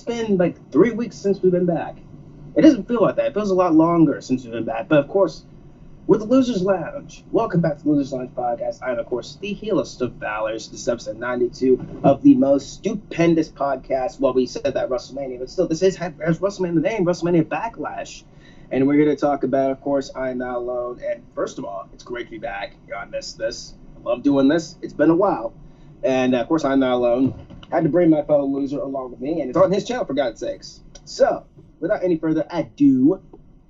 it's been like 3 weeks since we've been back. It doesn't feel like that. It feels a lot longer since we've been back. But of course, we're the Losers Lounge. Welcome back to the Losers Lounge podcast. I am, of course, the heelest of Balors. This is episode 92 of the most stupendous podcast. Well, we said that WrestleMania, but still, this has WrestleMania in the name, WrestleMania Backlash. And we're here to talk about, of course, I'm Not Alone. And first of all, it's great to be back. I missed this. I love doing this. It's been a while. And, of course, I'm Not Alone. I had to bring my fellow loser along with me, and it's on his channel, for God's sakes. So, without any further ado,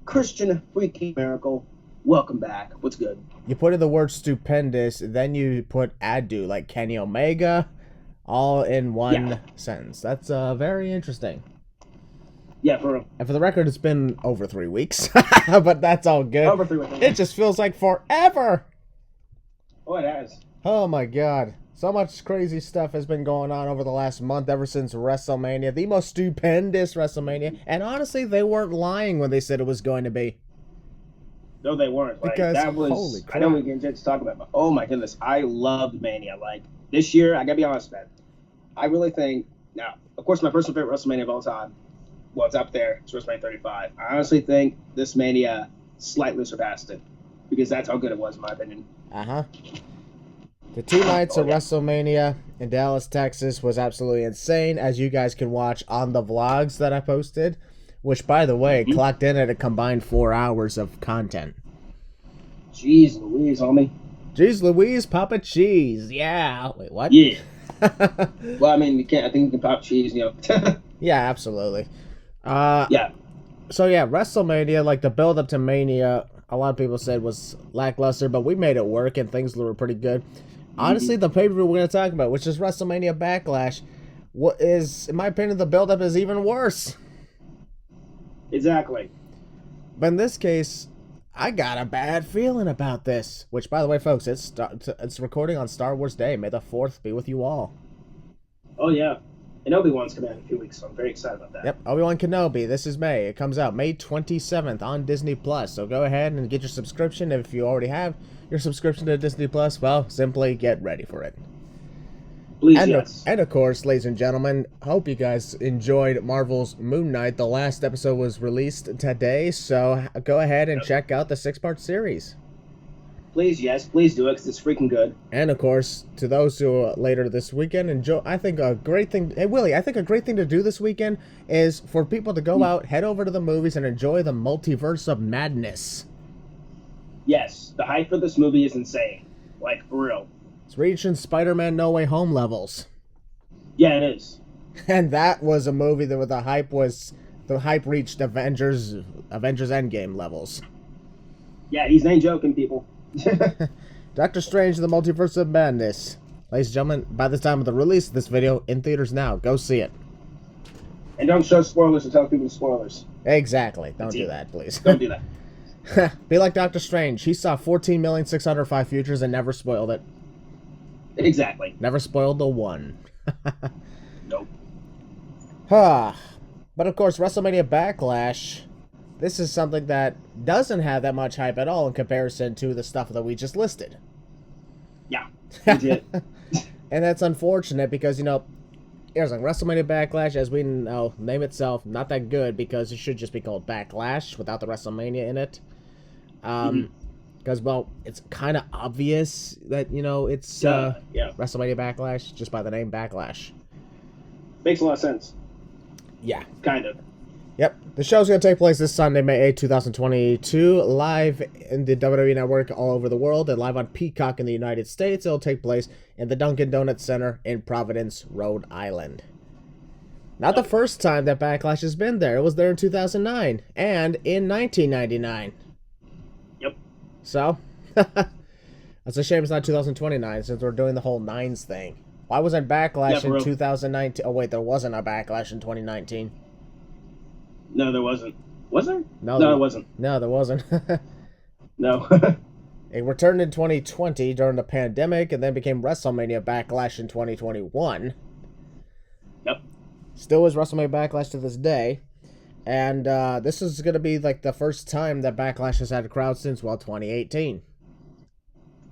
Christian freaking Maracle, welcome back. What's good? You put in the word stupendous, then you put adu, like Kenny Omega, all in one sentence. That's very interesting. Yeah, for real. And for the record, it's been over 3 weeks, but that's all good. Over 3 weeks. It just feels like forever. Oh, it has. Oh my God. So much crazy stuff has been going on over the last month, ever since WrestleMania, the most stupendous WrestleMania. And honestly, they weren't lying when they said it was going to be. No, they weren't. Like, because, that was, holy crap. I know we can just talk about it, but oh my goodness, I loved Mania. Like, this year, I gotta be honest, man. I really think, now, of course, my personal favorite WrestleMania of all time, well, it's up there. It's WrestleMania 35. I honestly think this Mania slightly surpassed it, because that's how good it was, in my opinion. Uh-huh. The 2 nights of WrestleMania in Dallas, Texas was absolutely insane, as you guys can watch on the vlogs that I posted, which, by the way, clocked in at a combined 4 hours of content. Jeez Louise, homie. Jeez Louise, Papa Cheese. Yeah. Wait, what? Yeah. Well, I mean, I think you can pop cheese, you know. Yeah, absolutely. Yeah. So, yeah, WrestleMania, like the build-up to Mania, a lot of people said was lackluster, but we made it work and things were pretty good. Honestly, the pay-per-view we're going to talk about, which is WrestleMania Backlash, what is, in my opinion, the build-up is even worse. Exactly. But in this case, I got a bad feeling about this. Which, by the way, folks, it's recording on Star Wars Day. May the 4th be with you all. Oh, yeah. And Obi-Wan's coming out in a few weeks, so I'm very excited about that. Yep, Obi-Wan Kenobi. This is May. It comes out May 27th on Disney+. So go ahead and get your subscription. If you already have your subscription to Disney+, well, simply get ready for it. Please, and, yes. And of course, ladies and gentlemen, hope you guys enjoyed Marvel's Moon Knight. The last episode was released today, so go ahead and check out the 6-part series. Please, yes, please do it, because it's freaking good. And of course, to those who later this weekend enjoy, I think a great thing, hey Willie, I think a great thing to do this weekend is for people to go out, head over to the movies, and enjoy the multiverse of madness. Yes, the hype for this movie is insane. Like, for real. It's reaching Spider-Man No Way Home levels. Yeah, it is. And that was a movie that the hype reached Avengers Endgame levels. Yeah, he's ain't joking, people. Doctor Strange and the Multiverse of Madness. Ladies and gentlemen, by the time of the release of this video, in theaters now. Go see it. And don't show spoilers or tell people spoilers. Exactly. Don't do that, please. Don't do that. Be like Doctor Strange. He saw 14,605 futures and never spoiled it. Exactly. Never spoiled the one. Nope. But of course, WrestleMania Backlash, this is something that doesn't have that much hype at all in comparison to the stuff that we just listed. Yeah, legit. And that's unfortunate because, you know, here's like WrestleMania Backlash, as we know, name itself, not that good because it should just be called Backlash without the WrestleMania in it. Because, well, it's kind of obvious that, you know, it's WrestleMania Backlash just by the name Backlash. Makes a lot of sense. Yeah. Kind of. Yep. The show's going to take place this Sunday, May 8, 2022, live in the WWE Network all over the world and live on Peacock in the United States. It'll take place in the Dunkin' Donuts Center in Providence, Rhode Island. Not the first time that Backlash has been there. It was there in 2009 and in 1999. Yep. So, that's a shame it's not 2029 since we're doing the whole Nines thing. Why wasn't Backlash in 2019? Oh, wait, there wasn't a Backlash in 2019. No, there wasn't. Was there? No, there wasn't. No, there wasn't. No. It returned in 2020 during the pandemic and then became WrestleMania Backlash in 2021. Yep. Still is WrestleMania Backlash to this day. And this is going to be like the first time that Backlash has had a crowd since, well, 2018.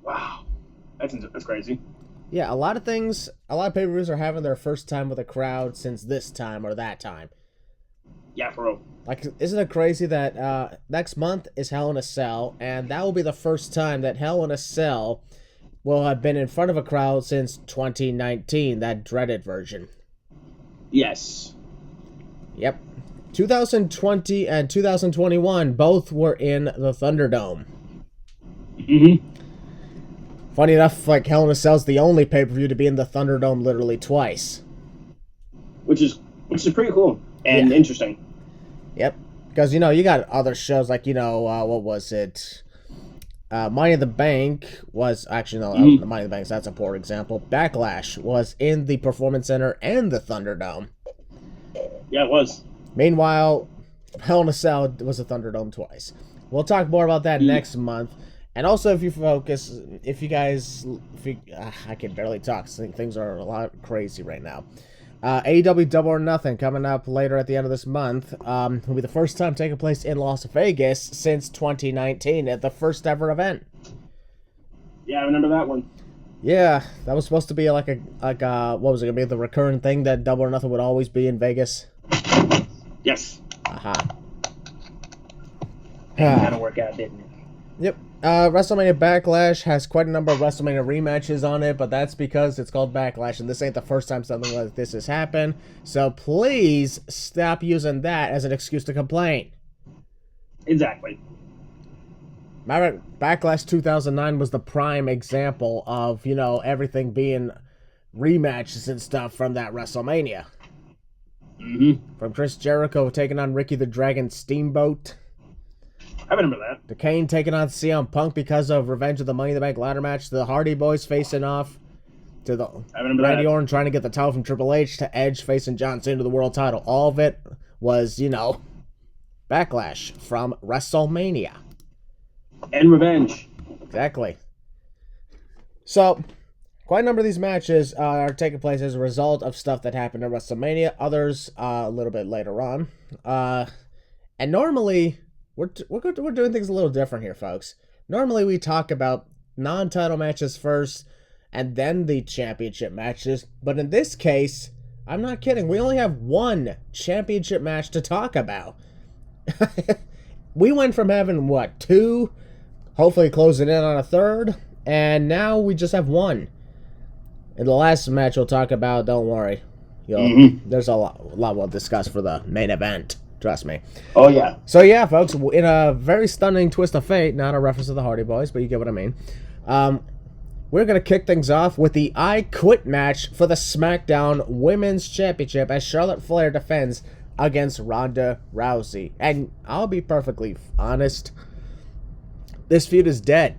Wow. That's crazy. Yeah, a lot of pay-per-views are having their first time with a crowd since this time or that time. Yeah, for real. Like, isn't it crazy that next month is Hell in a Cell, and that will be the first time that Hell in a Cell will have been in front of a crowd since 2019, that dreaded version. Yes. Yep. 2020 and 2021 both were in the Thunderdome. Mm-hmm. Funny enough, like, Hell in a Cell's the only pay-per-view to be in the Thunderdome literally twice. Which is pretty cool and interesting. Yep. Because, you got other shows like, what was it? Money in the Bank was, actually, no, Money in the Bank, that's a poor example. Backlash was in the Performance Center and the Thunderdome. Yeah, it was. Meanwhile, Hell in a Cell was the Thunderdome twice. We'll talk more about that next month. And also, I can barely talk. Things are a lot crazy right now. AEW Double or Nothing coming up later at the end of this month. Will be the first time taking place in Las Vegas since 2019 at the first ever event. Yeah, I remember that one. Yeah, that was supposed to be what was it gonna be, the recurring thing that Double or Nothing would always be in Vegas? Yes. Aha. Kind of work out, didn't it? Yep. WrestleMania Backlash has quite a number of WrestleMania rematches on it, but that's because it's called Backlash, and this ain't the first time something like this has happened. So please stop using that as an excuse to complain. Exactly. Backlash 2009 was the prime example of, everything being rematches and stuff from that WrestleMania. Mm-hmm. From Chris Jericho taking on Ricky the Dragon Steamboat. I remember that. To Kane taking on CM Punk because of Revenge of the Money in the Bank ladder match. To the Hardy Boys facing off. To the Randy Orton trying to get the title from Triple H. To Edge facing John Cena to the world title. All of it was, Backlash from WrestleMania. And Revenge. Exactly. So, quite a number of these matches are taking place as a result of stuff that happened at WrestleMania. Others a little bit later on. And normally, we're doing things a little different here, folks. Normally, we talk about non-title matches first, and then the championship matches. But in this case, I'm not kidding. We only have one championship match to talk about. We went from having, two? Hopefully closing in on a third. And now we just have one. In the last match we'll talk about, don't worry. There's a lot we'll discuss for the main event. Trust me. Oh, yeah. So, yeah, folks, in a very stunning twist of fate, not a reference to the Hardy Boys, but you get what I mean, we're going to kick things off with the I Quit match for the SmackDown Women's Championship as Charlotte Flair defends against Ronda Rousey. And I'll be perfectly honest, this feud is dead.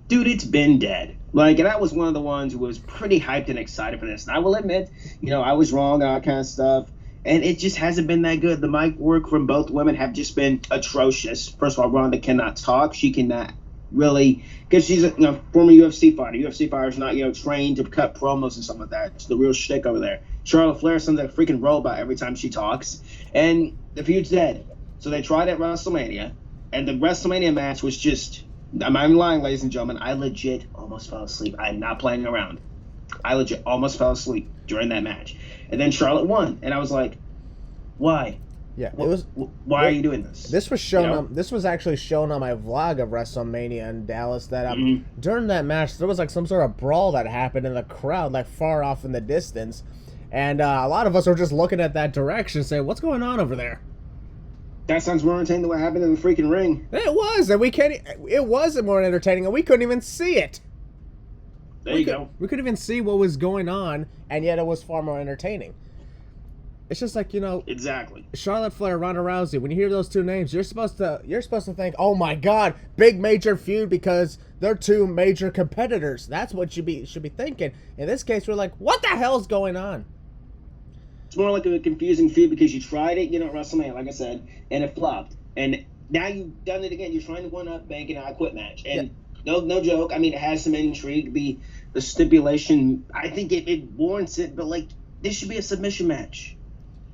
Dude, it's been dead. And I was one of the ones who was pretty hyped and excited for this. And I will admit, I was wrong, all that kind of stuff. And it just hasn't been that good. The mic work from both women have just been atrocious. First of all, Ronda cannot talk. She cannot really, because she's a former UFC fighter. UFC fighters not trained to cut promos and stuff like that. It's the real shtick over there. Charlotte Flair sounds like a freaking robot every time she talks, and the feud's dead. So they tried at WrestleMania, and the WrestleMania match was just. I'm not even lying, ladies and gentlemen. I legit almost fell asleep. I'm not playing around. I legit almost fell asleep during that match. And then Charlotte won, and I was like, "Why? Yeah, why are you doing this?" This was shown. This was actually shown on my vlog of WrestleMania in Dallas. That during that match, there was some sort of brawl that happened in the crowd, far off in the distance, and a lot of us were just looking at that direction, saying, "What's going on over there?" That sounds more entertaining than what happened in the freaking ring. It was, and we can't. It wasn't more entertaining, and we couldn't even see it. There you go. We couldn't even see what was going on, and yet it was far more entertaining. It's just Exactly. Charlotte Flair, Ronda Rousey. When you hear those two names, you're supposed to think, "Oh my God, big major feud," because they're two major competitors. That's what you should be thinking. In this case, we're like, "What the hell's going on?" It's more like a confusing feud because you tried it, at WrestleMania, like I said, and it flopped. And now you've done it again. You're trying to one-up Bank and I Quit match. And no joke. I mean, it has some intrigue. The stipulation, I think it warrants it. But, this should be a submission match.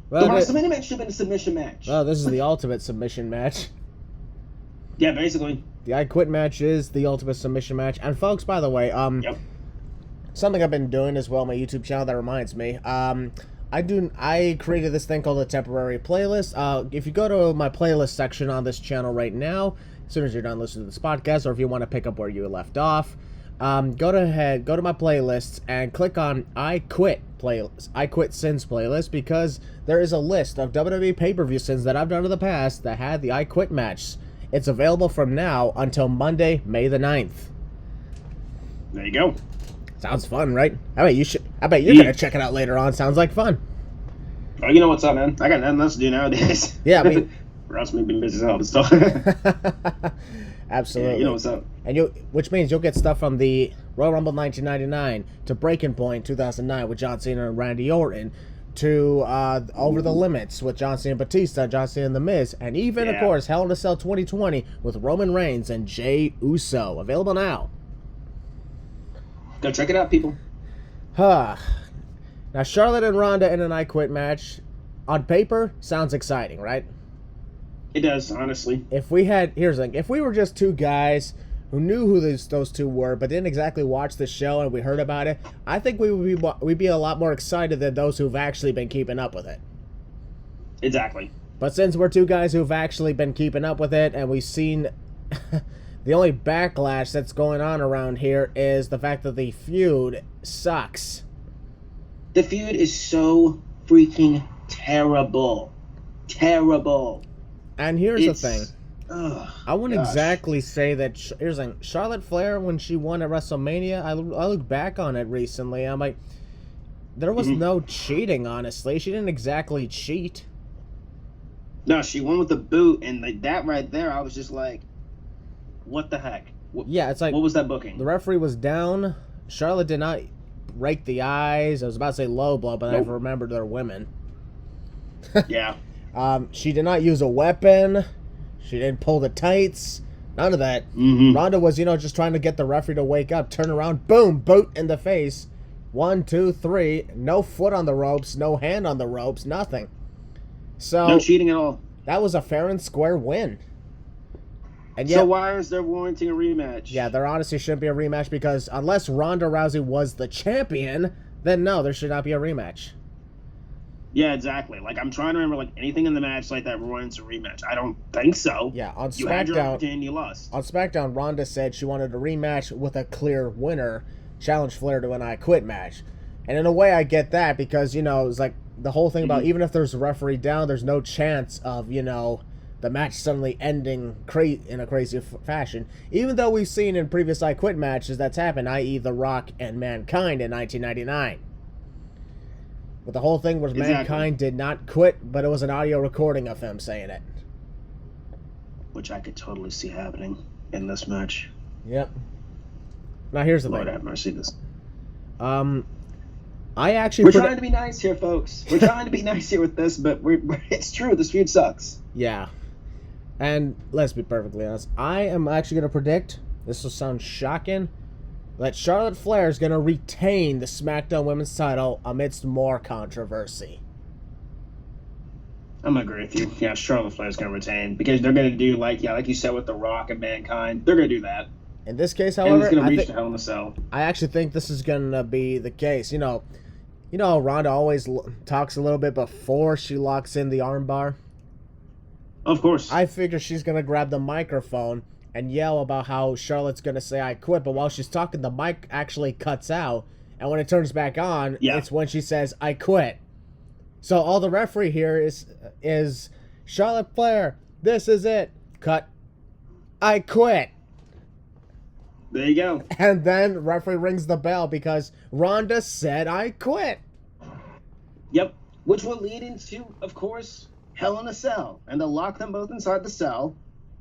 Well, the WrestleMania match should have been a submission match. Well, this is the ultimate submission match. Yeah, basically. The I Quit match is the ultimate submission match. And, folks, by the way, something I've been doing as well on my YouTube channel that reminds me. I created this thing called a temporary playlist. If you go to my playlist section on this channel right now, as soon as you're done listening to this podcast, or if you want to pick up where you left off, go to my playlists and click on I Quit Sins playlist, because there is a list of WWE pay-per-view sins that I've done in the past that had the I Quit match. It's available from now until Monday, May the 9th. There you go. Sounds fun, right? I bet you're gonna check it out later on. Sounds like fun. Oh, you know what's up, man? I got nothing else to do nowadays. Yeah, I mean, or else we've been busy as hell, but still. Absolutely. Yeah, you know what's up. And which means you'll get stuff from the Royal Rumble 1999 to Breaking Point 2009 with John Cena and Randy Orton, to Over the Limits with John Cena and Batista, John Cena and The Miz, and even, of course, Hell in a Cell 2020 with Roman Reigns and Jey Uso. Available now. Go check it out, people. Now, Charlotte and Ronda in an I Quit match, on paper, sounds exciting, right? It does, honestly. Here's the thing, if we were just two guys who knew who those two were, but didn't exactly watch the show and we heard about it, I think we'd be a lot more excited than those who've actually been keeping up with it. Exactly. But since we're two guys who've actually been keeping up with it, and we've seen the only backlash that's going on around here is the fact that the feud sucks. The feud is so freaking terrible. Terrible. And here's the thing. I wouldn't Gosh. exactly say that. Here's the thing. Charlotte Flair, when she won at WrestleMania, I look back on it recently. I'm like, there was no cheating, honestly. She didn't exactly cheat. No, she won with the boot, and like that right there, I was just like, what the heck? Yeah, it's like, what was that booking? The referee was down. Charlotte did not rake the eyes. I was about to say low blow, but I remembered they're women. Yeah. She did not use a weapon. She didn't pull the tights. None of that. Ronda was, just trying to get the referee to wake up, turn around, boom, boot in the face. 1, 2, 3. No foot on the ropes, no hand on the ropes, nothing. So no cheating at all. That was a fair and square win. And yet, so why is there warranting a rematch? Yeah, there honestly shouldn't be a rematch, because unless Ronda Rousey was the champion, then no, there should not be a rematch. Yeah, exactly. Like, I'm trying to remember, like, anything in the match like that warrants a rematch. I don't think so. Yeah, on you had your SmackDown, opportunity, you lost. On SmackDown, Ronda said she wanted a rematch with a clear winner, challenge Flair to an I Quit match. And in a way, I get that, because, it's like the whole thing about even if there's a referee down, there's no chance of, the match suddenly ending in a crazy fashion. Even though we've seen in previous I Quit matches that's happened, i.e. The Rock and Mankind in 1999. But the whole thing was Mankind did not quit, but it was an audio recording of him saying it. Which I could totally see happening in this match. Yep. Now here's the thing. Lord have mercy. I actually... We're trying to be nice here, folks. We're trying to be nice here with this, but it's true. This feud sucks. Yeah. And let's be perfectly honest. I am actually going to predict, this will sound shocking, that Charlotte Flair is going to retain the SmackDown Women's title amidst more controversy. I'm going to agree with you. Yeah, Charlotte Flair is going to retain, because they're going to do, like you said with The Rock and Mankind. They're going to do that. In this case, however, and it's going to reach the Hell in a Cell. I actually think this is going to be the case. You know how Ronda always talks a little bit before she locks in the armbar? Of course. I figure she's going to grab the microphone and yell about how Charlotte's going to say, I quit, but while she's talking, the mic actually cuts out, and when it turns back on, it's when she says, I quit. So all the referee here is Charlotte Flair, this is it. Cut. I quit. There you go. And then referee rings the bell because Ronda said, I quit. Yep. Which will lead into, of course, Hell in a Cell. And they'll lock them both inside the cell.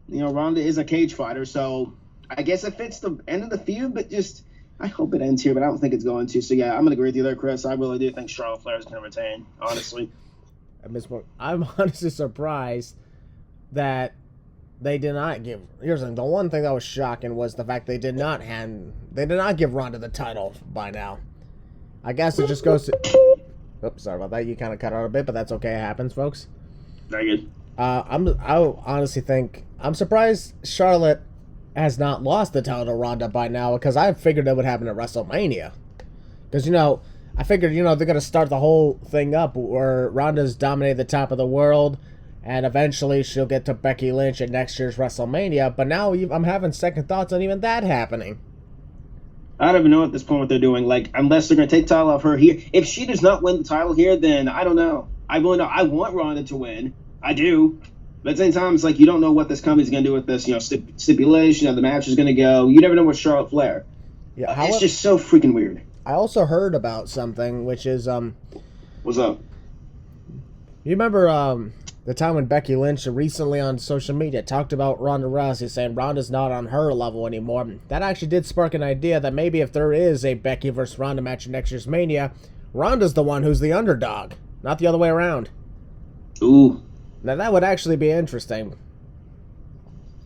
Ronda is a cage fighter, so I guess it fits the end of the feud, but just, I hope it ends here, but I don't think it's going to. So, yeah, I'm going to agree with you there, Chris. I really do think Charlotte Flair is going to retain, honestly. I'm honestly surprised that they did not give... Here's the thing. The one thing that was shocking was the fact they did not give Ronda the title by now. I guess it just goes to... Oops, sorry about that. You kind of cut out a bit, but that's okay. It happens, folks. Very good. I honestly think... I'm surprised Charlotte has not lost the title to Ronda by now, because I figured that would happen at WrestleMania. Because, I figured, they're going to start the whole thing up where Ronda's dominated the top of the world, and eventually she'll get to Becky Lynch at next year's WrestleMania. But now I'm having second thoughts on even that happening. I don't even know at this point what they're doing. Like, unless they're going to take the title off her here. If she does not win the title here, then I don't know. I want Ronda to win. I do. But at the same time, it's like you don't know what this company's going to do with this, stipulation, how the match is going to go. You never know with Charlotte Flair. Yeah, it's just so freaking weird. I also heard about something, which is What's up? You remember the time when Becky Lynch recently on social media talked about Ronda Rousey, saying Ronda's not on her level anymore? That actually did spark an idea that maybe if there is a Becky versus Ronda match in next year's Mania, Ronda's the one who's the underdog, not the other way around. Ooh. Now that would actually be interesting.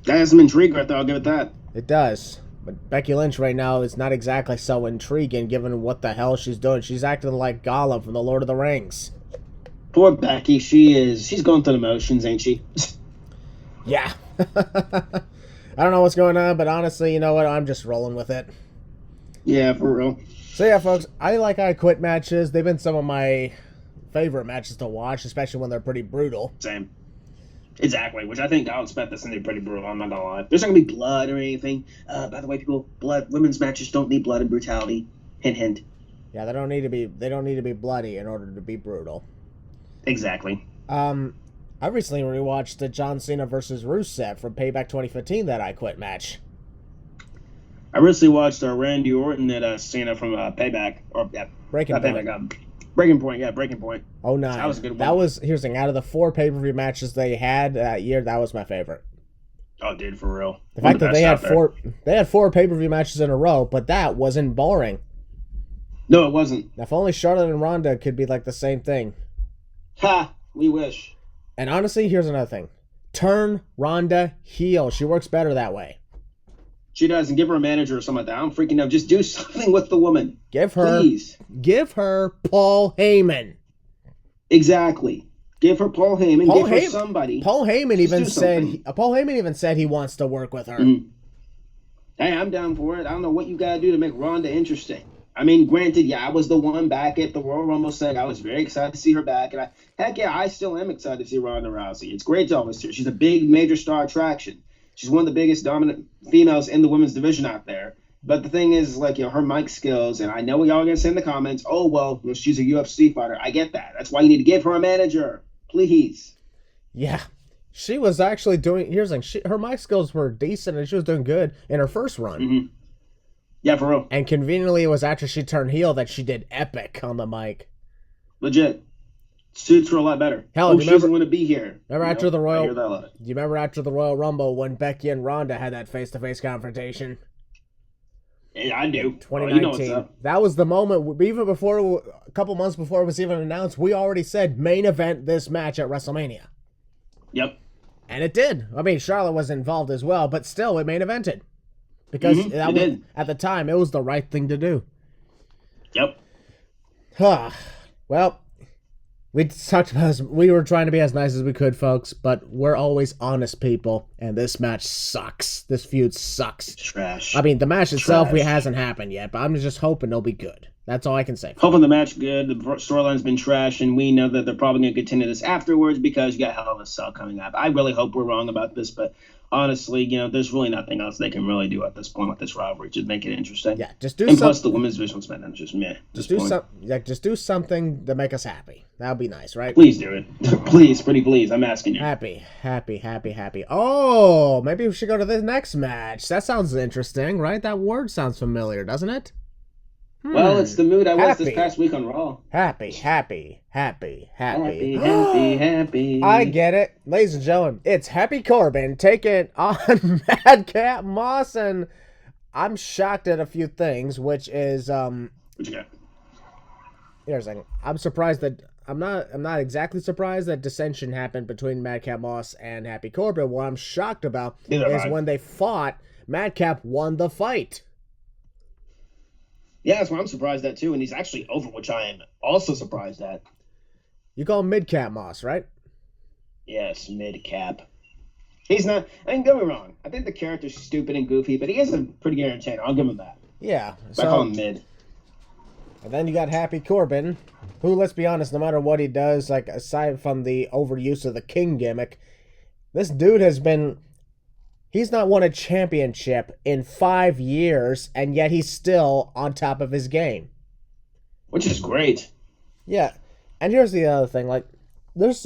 That has some intrigue right there, I'll give it that. It does. But Becky Lynch right now is not exactly so intriguing given what the hell she's doing. She's acting like Gollum from The Lord of the Rings. Poor Becky, she's going through the motions, ain't she? Yeah. I don't know what's going on, but honestly, you know what? I'm just rolling with it. Yeah, for real. So yeah, folks, I like I Quit matches. They've been some of my favorite matches to watch, especially when they're pretty brutal. Same. Exactly, which I think I'll expect this to be pretty brutal, I'm not gonna lie. There's not gonna be blood or anything. By the way, people, women's matches don't need blood and brutality. Hint, hint. Yeah, they don't need to be bloody in order to be brutal. Exactly. I recently rewatched the John Cena versus Rusev from Payback 2015, that I Quit match. I recently watched Randy Orton at Cena from Payback, or Breaking Point. Payback, Breaking Point, yeah, Breaking Point. Oh, nice. That was a good one. That was, here's the thing, out of the 4 pay-per-view matches they had that year, that was my favorite. Oh, dude, for real. The fact that they had 4 pay-per-view matches in a row, but that wasn't boring. No, it wasn't. Now, if only Charlotte and Ronda could be like the same thing. Ha! We wish. And honestly, here's another thing. Turn Ronda heel. She works better that way. She does, and give her a manager or something like that. I'm freaking out. Just do something with the woman. Please. Give her Paul Heyman. Exactly. Give her Paul Heyman. Give her somebody. Paul Heyman even said he wants to work with her. Mm-hmm. Hey, I'm down for it. I don't know what you gotta do to make Ronda interesting. I mean, granted, yeah, I was the one back at the Royal Rumble saying I was very excited to see her back, and I still am excited to see Ronda Rousey. It's great to always see her. She's a big, major star attraction. She's one of the biggest dominant females in the women's division out there. But the thing is, like, her mic skills, and I know what y'all are going to say in the comments, oh, well, she's a UFC fighter. I get that. That's why you need to give her a manager. Please. Yeah. She was actually doing, here's the thing, her mic skills were decent, and she was doing good in her first run. Mm-hmm. Yeah, for real. And conveniently, it was after she turned heel that she did epic on the mic. Legit. Suits her a lot better. Hell, she doesn't want to be here. Remember after the Royal... Do you remember after the Royal Rumble when Becky and Ronda had that face-to-face confrontation? Yeah, I do. 2019. You know what's up. That was the moment, even before, a couple months before it was even announced, we already said main event this match at WrestleMania. Yep. And it did. I mean, Charlotte was involved as well, but still, it main evented. Because at the time, it was the right thing to do. Yep. Well, we were trying to be as nice as we could, folks, but we're always honest people, and this match sucks. This feud sucks. Trash. I mean, the match itself hasn't happened yet, but I'm just hoping it'll be good. That's all I can say. Hoping the match good. The storyline's been trash, and we know that they're probably going to continue this afterwards because you got Hell in a Cell coming up. I really hope we're wrong about this, but honestly, there's really nothing else they can really do at this point with this rivalry to make it interesting. Yeah, just do something. And plus, the women's division SmackDown is just meh. Just do something to make us happy. That would be nice, right? Please do it. Please, pretty please. I'm asking you. Happy. Oh, maybe we should go to the next match. That sounds interesting, right? That word sounds familiar, doesn't it? Well, it's the mood I was this past week on Raw. Happy. Happy. I get it. Ladies and gentlemen, it's Happy Corbin taking on Madcap Moss, and I'm shocked at a few things, which is what you got? Here's the thing. I'm not exactly surprised that dissension happened between Madcap Moss and Happy Corbin. What I'm shocked about is when they fought, Madcap won the fight. Yeah, that's what I'm surprised at, too. And he's actually over, which I am also surprised at. You call him Midcap Moss, right? Yes, Midcap. He's not... I mean, don't get me wrong. I think the character's stupid and goofy, but he is a pretty good entertainer. I'll give him that. Yeah. So, I call him Mid. And then you got Happy Corbin, who, let's be honest, no matter what he does, like, aside from the overuse of the King gimmick, this dude has been... He's not won a championship in 5 years, and yet he's still on top of his game. Which is great. Yeah. And here's the other thing, like, there's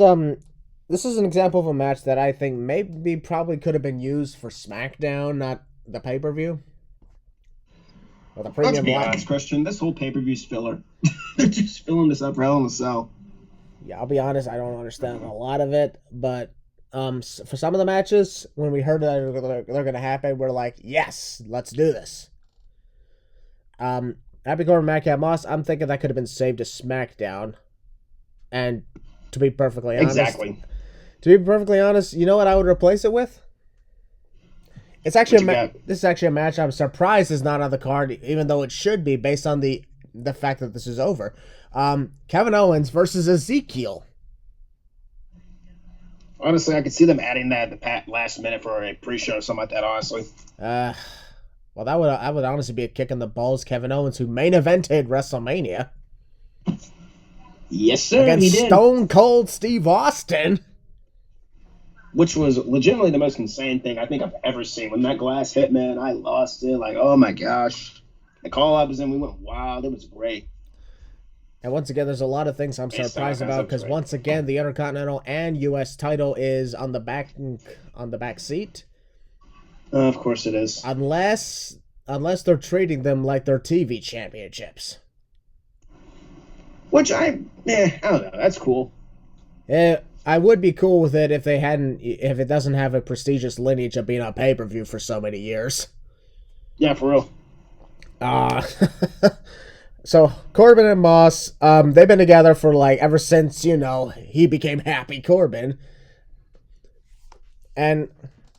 this is an example of a match that I think maybe probably could have been used for SmackDown, not the pay-per-view. Or the premium. Let's be honest, Christian, this whole pay-per-view's filler. They're just filling this up for Hell in a Cell. Yeah, I'll be honest, I don't understand a lot of it, but for some of the matches, when we heard that they're going to happen, we're like, yes, let's do this. Happy Corbin, Madcap Moss, I'm thinking that could have been saved to SmackDown. And to be perfectly honest... Exactly. To be perfectly honest, you know what I would replace it with? It's actually this is actually a match I'm surprised is not on the card, even though it should be, based on the fact that this is over. Kevin Owens versus Ezekiel. Honestly, I could see them adding that at the last minute for a pre-show or something like that, honestly. Well, that would honestly be a kick in the balls. Kevin Owens, who main evented WrestleMania. Yes, sir, against he did. Stone Cold Steve Austin. Which was legitimately the most insane thing I think I've ever seen. When that glass hit, man, I lost it. Like, oh my gosh. The call I was in, we went wild. It was great. And once again, there's a lot of things I'm surprised about because once again, the Intercontinental and U.S. title is on the back seat. Of course it is. Unless they're treating them like they're TV championships. Which I don't know. That's cool. Yeah, I would be cool with it if it doesn't have a prestigious lineage of being on pay-per-view for so many years. Yeah, for real. So Corbin and Moss, they've been together for ever since, he became Happy Corbin. And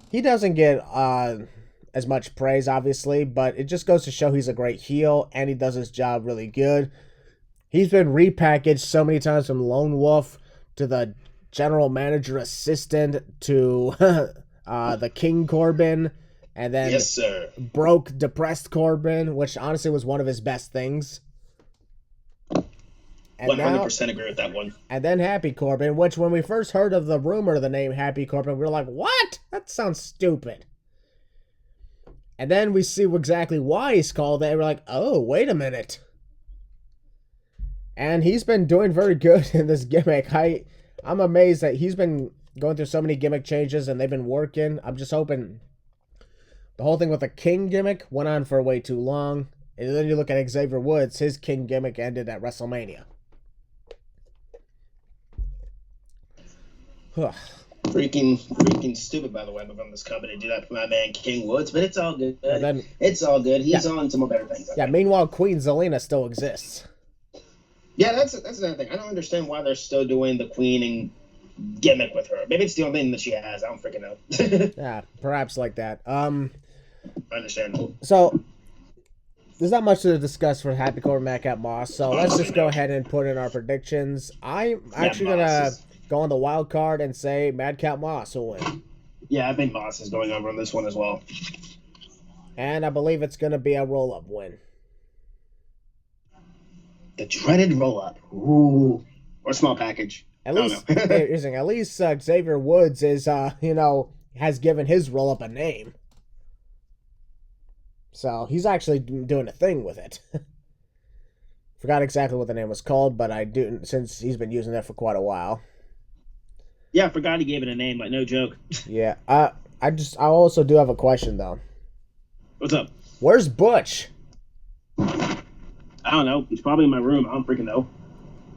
he doesn't get as much praise, obviously, but it just goes to show he's a great heel and he does his job really good. He's been repackaged so many times from Lone Wolf to the general manager assistant to the King Corbin, and then yes, sir. Broke depressed Corbin, which honestly was one of his best things. And 100% agree with that one. And then Happy Corbin, which when we first heard of the rumor of the name Happy Corbin, we were like, what? That sounds stupid. And then we see exactly why he's called that, and we're like, oh, wait a minute. And he's been doing very good in this gimmick. I'm amazed that he's been going through so many gimmick changes and they've been working. I'm just hoping the whole thing with the King gimmick went on for way too long. And then you look at Xavier Woods, his King gimmick ended at WrestleMania. Freaking stupid, by the way, from this company to do that for my man King Woods, but it's all good. It's all good. He's on to more better things. Meanwhile, Queen Zelina still exists. Yeah, that's another thing. I don't understand why they're still doing the queening gimmick with her. Maybe it's the only thing that she has. I don't freaking know. Yeah, perhaps like that. Understandable. So, there's not much to discuss for Happy Corbin, Madcap Moss, so let's just go ahead and put in our predictions. I'm actually going to go on the wild card and say Madcap Moss will win. Yeah, I think Moss is going over on this one as well. And I believe it's going to be a roll-up win. The dreaded roll-up. Ooh. Or small package. At least Xavier Woods is, has given his roll-up a name. So he's actually doing a thing with it. Forgot exactly what the name was called, but I do, since he's been using that for quite a while. Yeah, I forgot he gave it a name, like no joke. Yeah. I also do have a question though. What's up? Where's Butch? I don't know. He's probably in my room. I don't freaking know.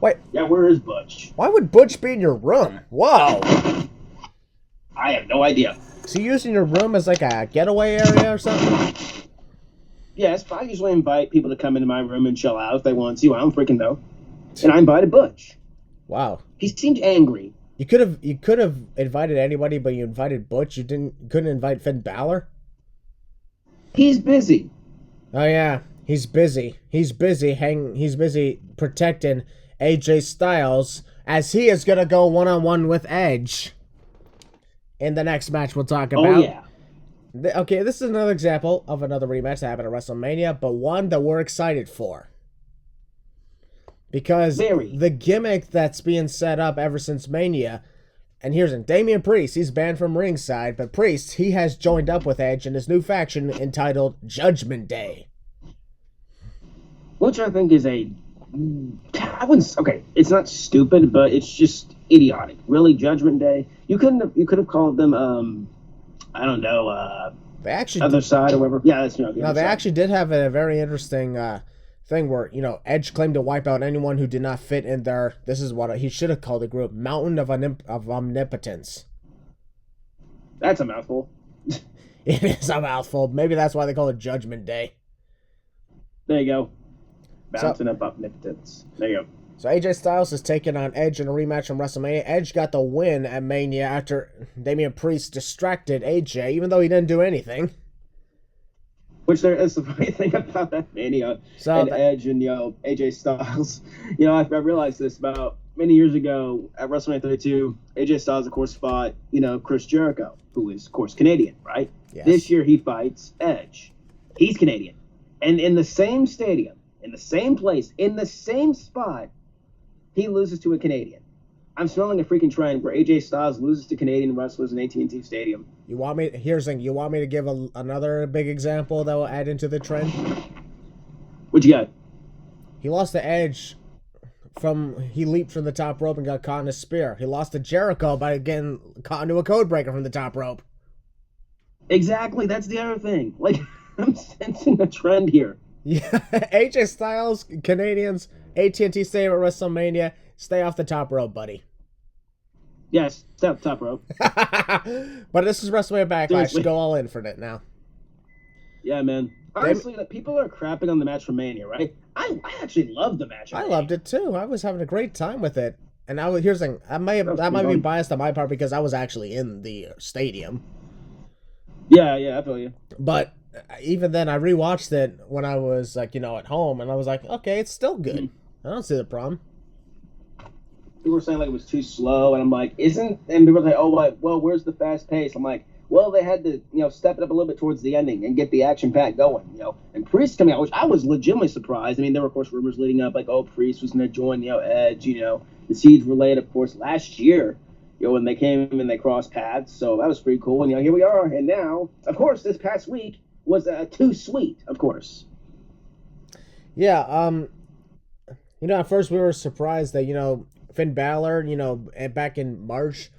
Wait. Yeah, where is Butch? Why would Butch be in your room? Whoa. I have no idea. Is he using your room as like a getaway area or something? Yes, I usually invite people to come into my room and chill out if they want to. I don't freaking know. And I invited Butch. Wow. He seemed angry. You could have invited anybody, but you invited Butch. You couldn't invite Finn Balor? He's busy. Oh yeah. He's busy. He's busy protecting AJ Styles as he is going to go one-on-one with Edge in the next match we'll talk about. Oh, yeah. Okay, this is another example of another rematch that happened at WrestleMania, but one that we're excited for. Because Very. the gimmick that's being set up ever since Mania, and here's him, Damian Priest, he's banned from ringside, but Priest, he has joined up with Edge in his new faction entitled Judgment Day. Which I think is okay, it's not stupid, but it's just idiotic. Really, Judgment Day. You could have called them, I don't know, they actually Other Side or whatever. Yeah, that's no, they actually did have a very interesting thing where, Edge claimed to wipe out anyone who did not fit in their, this is what he should have called the group, Mountain of Omnipotence. That's a mouthful. It is a mouthful. Maybe that's why they call it Judgment Day. There you go. Mountain of Omnipotence. There you go. So AJ Styles is taking on Edge in a rematch from WrestleMania. Edge got the win at Mania after Damian Priest distracted AJ, even though he didn't do anything. Which there is the funny thing about that Mania and Edge and AJ Styles. I realized this about many years ago at WrestleMania 32. AJ Styles, of course, fought Chris Jericho, who is, of course, Canadian, right? Yes. This year he fights Edge. He's Canadian, and in the same stadium, in the same place, in the same spot, he loses to a Canadian. I'm smelling a freaking trend where AJ Styles loses to Canadian wrestlers in AT&T Stadium. Here's the thing. You want me to give another big example that will add into the trend? What you got? He lost to Edge he leaped from the top rope and got caught in a spear. He lost to Jericho by getting caught into a code breaker from the top rope. Exactly. That's the other thing. Like, I'm sensing a trend here. Yeah, AJ Styles, Canadians, AT&T Stadium at WrestleMania, stay off the top rope, buddy. Yes, stay off the top rope. But this is WrestleMania Backlash. Seriously. Go all in for it now. Yeah, man. Honestly, people are crapping on the match from Mania, right? I actually loved the match. I loved it too. I was having a great time with it. And here's the thing. That might be biased on my part because I was actually in the stadium. Yeah, I feel you. But even then, I rewatched it when I was at home, and I was like, okay, it's still good. I don't see the problem. People were saying it was too slow, and I'm like, and people were like, well, where's the fast pace? I'm like, well, they had to, step it up a little bit towards the ending and get the action pack going, And Priest coming out, which I was legitimately surprised. I mean, there were, of course, rumors leading up, like, Priest was going to join, Edge, The seeds were laid, of course, last year, when they came and they crossed paths. So that was pretty cool. And, here we are. And now, of course, this past week was too sweet, of course. Yeah, at first we were surprised that, Finn Balor, back in March,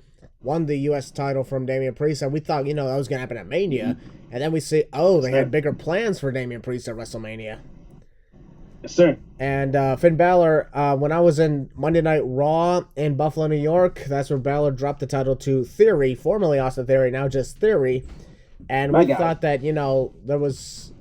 won the U.S. title from Damian Priest, and we thought, that was going to happen at Mania. And then we see, they had bigger plans for Damian Priest at WrestleMania. Yes, sir. And Finn Balor, when I was in Monday Night Raw in Buffalo, New York, that's where Balor dropped the title to Theory, formerly Austin Theory, now just Theory. And we thought that, there was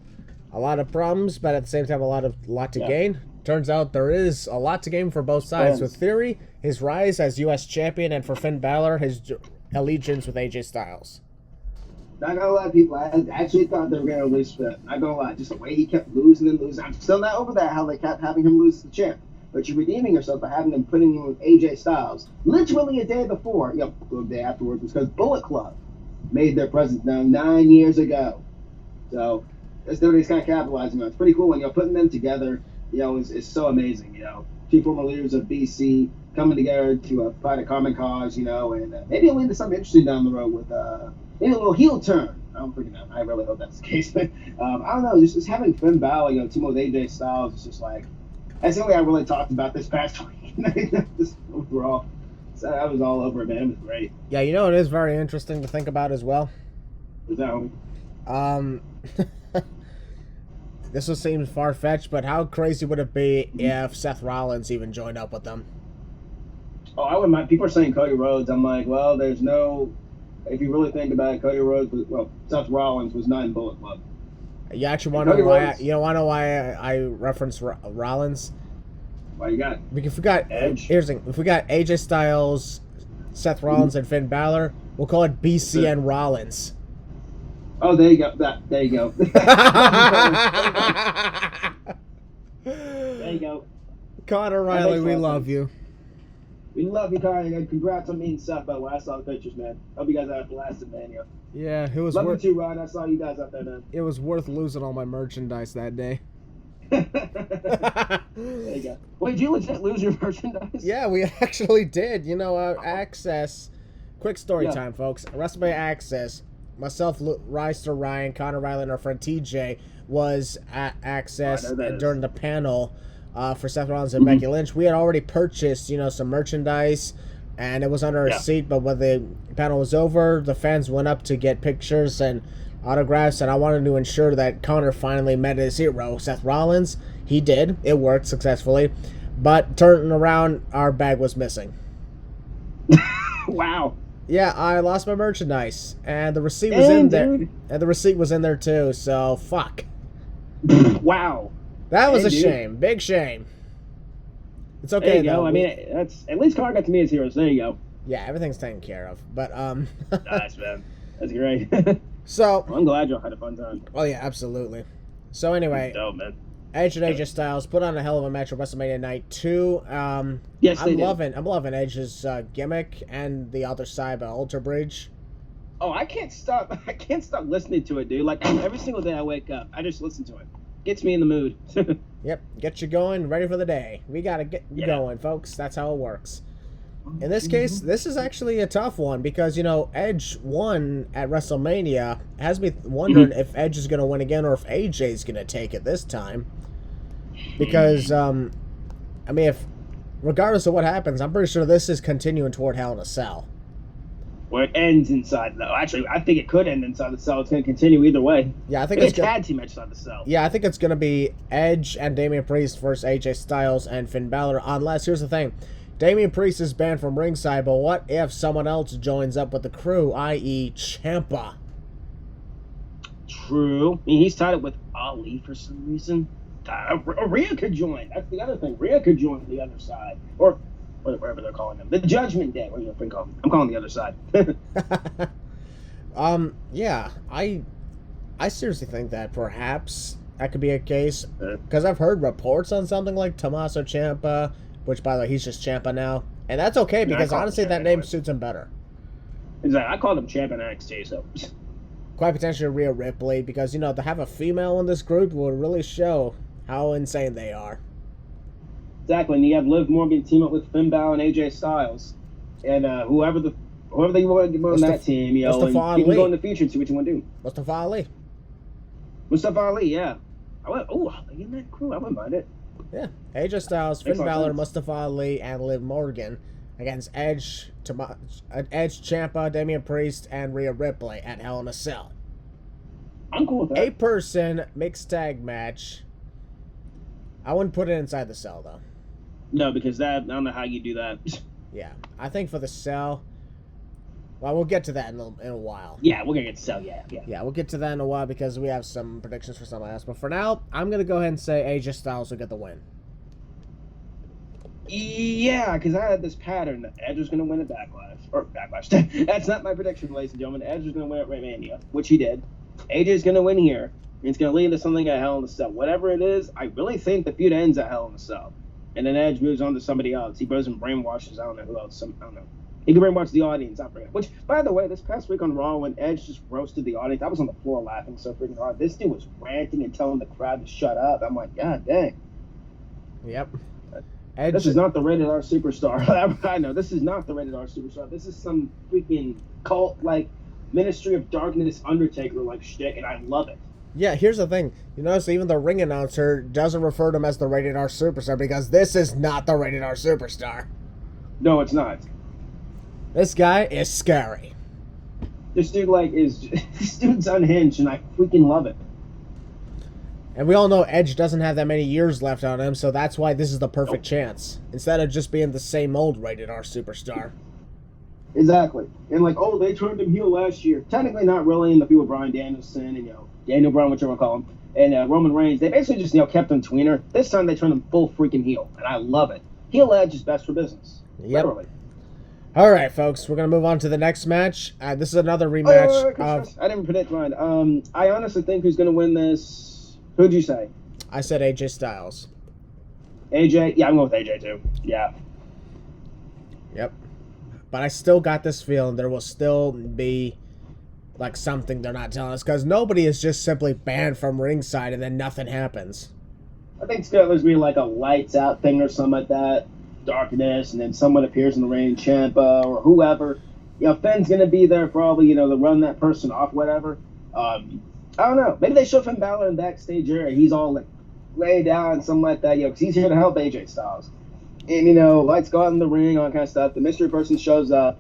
a lot of problems, but at the same time, a lot to gain. Turns out there is a lot to gain for both sides. With Theory, his rise as U.S. champion, and for Finn Balor, his allegiance with AJ Styles. Not gonna lie, people, I actually thought they were gonna lose Finn. Not gonna lie, just the way he kept losing and losing. I'm still not over that, how they kept having him lose the champ. But you're redeeming yourself by having him putting him with AJ Styles. Literally a day before, the day afterwards, because Bullet Club made their presence now 9 years ago. So that's what he's kind of capitalizing on. It's pretty cool when putting them together. Is so amazing. Two former leaders of BC coming together to fight a common cause. And maybe it'll lead to something interesting down the road with maybe a little heel turn. I don't freaking know. I really hope that's the case. But I don't know. Just having Finn Balor, team with AJ Styles, is just like that's something I really talked about this past week. Just overall, so I was all over it, man. It was great. Yeah, it is very interesting to think about as well. Is that homie? This will seem far-fetched, but how crazy would it be if Seth Rollins even joined up with them? Oh, I wouldn't mind. People are saying Cody Rhodes. I'm like, well, there's no. If you really think about it, Cody Rhodes Seth Rollins was not in Bullet Club. You actually want to know why? Want to know why I reference Rollins? Why you got it? Because if we got Edge. Here's the thing: if we got AJ Styles, Seth Rollins, and Finn Balor, we'll call it BCN Rollins. Oh, there you go. There you go. There you go. Connor Riley, we love you. We love you, Connor. Congrats on meeting Seth, by the way. I saw the pictures, man. Hope you guys had a blast at Mania. Yeah, it was love you too, Ryan. I saw you guys out there, man. It was worth losing all my merchandise that day. There you go. Wait, did you legit lose your merchandise? Yeah, we actually did. You know, Access. Quick story time, folks. WrestleMania Access. Myself, Reister, Ryan, Connor Riley, and our friend TJ was at Access during the panel for Seth Rollins and Becky Lynch. We had already purchased, you know, some merchandise, and it was under our seat. But when the panel was over, the fans went up to get pictures and autographs, and I wanted to ensure that Connor finally met his hero, Seth Rollins. He did. It worked successfully. But turning around, our bag was missing. Wow. Yeah, I lost my merchandise, and the receipt was in there. And the receipt was in there too, so fuck. Wow. That was a shame. Big shame. It's okay, there you though. go. I mean, that's at least Connor got to meet his heroes. There you go. Yeah, everything's taken care of. But, Nice, man. That's great. So... Well, I'm glad y'all had a fun time. Oh, yeah, absolutely. So, anyway... Dope, man. Edge and AJ Styles put on a hell of a match at WrestleMania Night 2. Yes, I'm loving Edge's gimmick and the other side, the Alter Bridge. Oh, I can't stop listening to it, dude. Like, every single day I wake up, I just listen to it. Gets me in the mood. Yep, get you going, ready for the day. We gotta get you going, folks. That's how it works. In this case, this is actually a tough one because, you know, Edge won at WrestleMania. Has me wondering if Edge is going to win again or if AJ is going to take it this time. Because, I mean, if regardless of what happens, I'm pretty sure this is continuing toward Hell in a Cell. Where it ends inside, though. Actually, I think it could end inside the cell. It's going to continue either way. Yeah, I think it's a tag team match inside the cell. Yeah, I think it's going to be Edge and Damian Priest versus AJ Styles and Finn Balor. Unless, here's the thing. Damian Priest is banned from ringside, but what if someone else joins up with the crew, i.e. Ciampa? True. I mean, he's tied up with Ali for some reason. Rhea could join. That's the other thing. Rhea could join the other side. Or whatever they're calling them. The Judgment Day. What do you think called? I'm calling the other side. Yeah. I seriously think that perhaps that could be a case. Because I've heard reports on something like Tommaso Ciampa, which, by the way, he's just Ciampa now. And that's okay, because honestly, that name suits him better. Exactly. I called him Ciampa in NXT, so... Quite potentially Rhea Ripley, because, you know, to have a female in this group would really show how insane they are. Exactly, and you have Liv Morgan team up with Finn Balor and AJ Styles. And whoever they want to get on that team, you know, and you can go in the future and see what you want to do. Mustafa Ali. Mustafa Ali, yeah. Ali in that crew, I wouldn't mind it. Yeah, AJ Styles, Finn Balor, Mustafa Ali, and Liv Morgan against Edge, Ciampa, Damian Priest, and Rhea Ripley at Hell in a Cell. I'm cool with that. 8-person mixed tag match. I wouldn't put it inside the cell, though. No, because I don't know how you do that. Yeah, I think for the cell... Well, we'll get to that in a while. Yeah, we're going to get to cell, yeah. Yeah, we'll get to that in a while because we have some predictions for somebody else. But for now, I'm going to go ahead and say AJ Styles will get the win. Yeah, because I had this pattern that Edge was going to win at Backlash. Or Backlash. That's not my prediction, ladies and gentlemen. Edge was going to win at WrestleMania, which he did. AJ's going to win here. And it's going to lead to something at Hell in a Cell. Whatever it is, I really think the feud ends at Hell in a Cell. And then Edge moves on to somebody else. He goes and brainwashes, I don't know who else. I don't know. He can brainwash the audience, I forget. Which, by the way, this past week on Raw, when Edge just roasted the audience, I was on the floor laughing so freaking hard. This dude was ranting and telling the crowd to shut up. I'm like, God dang. Yep. Edge. This is not the rated R superstar. I know, this is not the rated R superstar. This is some freaking cult, like, Ministry of Darkness Undertaker-like shtick, and I love it. Yeah, here's the thing. You notice even the ring announcer doesn't refer to him as the rated R superstar because this is not the rated R superstar. No, it's not. This guy is scary. This dude, this dude's unhinged, and I freaking love it. And we all know Edge doesn't have that many years left on him, so that's why this is the perfect chance. Instead of just being the same old rated R superstar. Exactly. And they turned him heel last year. Technically not really in the feud with Bryan Danielson and, Daniel Bryan, whichever you call him, and Roman Reigns. They basically just, kept him tweener. This time they turned him full freaking heel, and I love it. Heel Edge is best for business. Yep. Literally. All right, folks, we're going to move on to the next match. This is another rematch. I didn't predict mine. I honestly think who's going to win this. Who'd you say? I said AJ Styles. AJ? Yeah, I'm going with AJ, too. Yeah. Yep. But I still got this feeling there will still be, something they're not telling us. Because nobody is just simply banned from ringside and then nothing happens. I think it's there's be like a lights out thing or something like that, darkness, and then someone appears in the ring, Ciampa or whoever. Finn's gonna be there probably, to run that person off, whatever. I don't know. Maybe they show Finn Balor in backstage area. He's all like laid down and something like that, because he's here to help AJ Styles. And lights go out in the ring, all that kind of stuff. The mystery person shows up,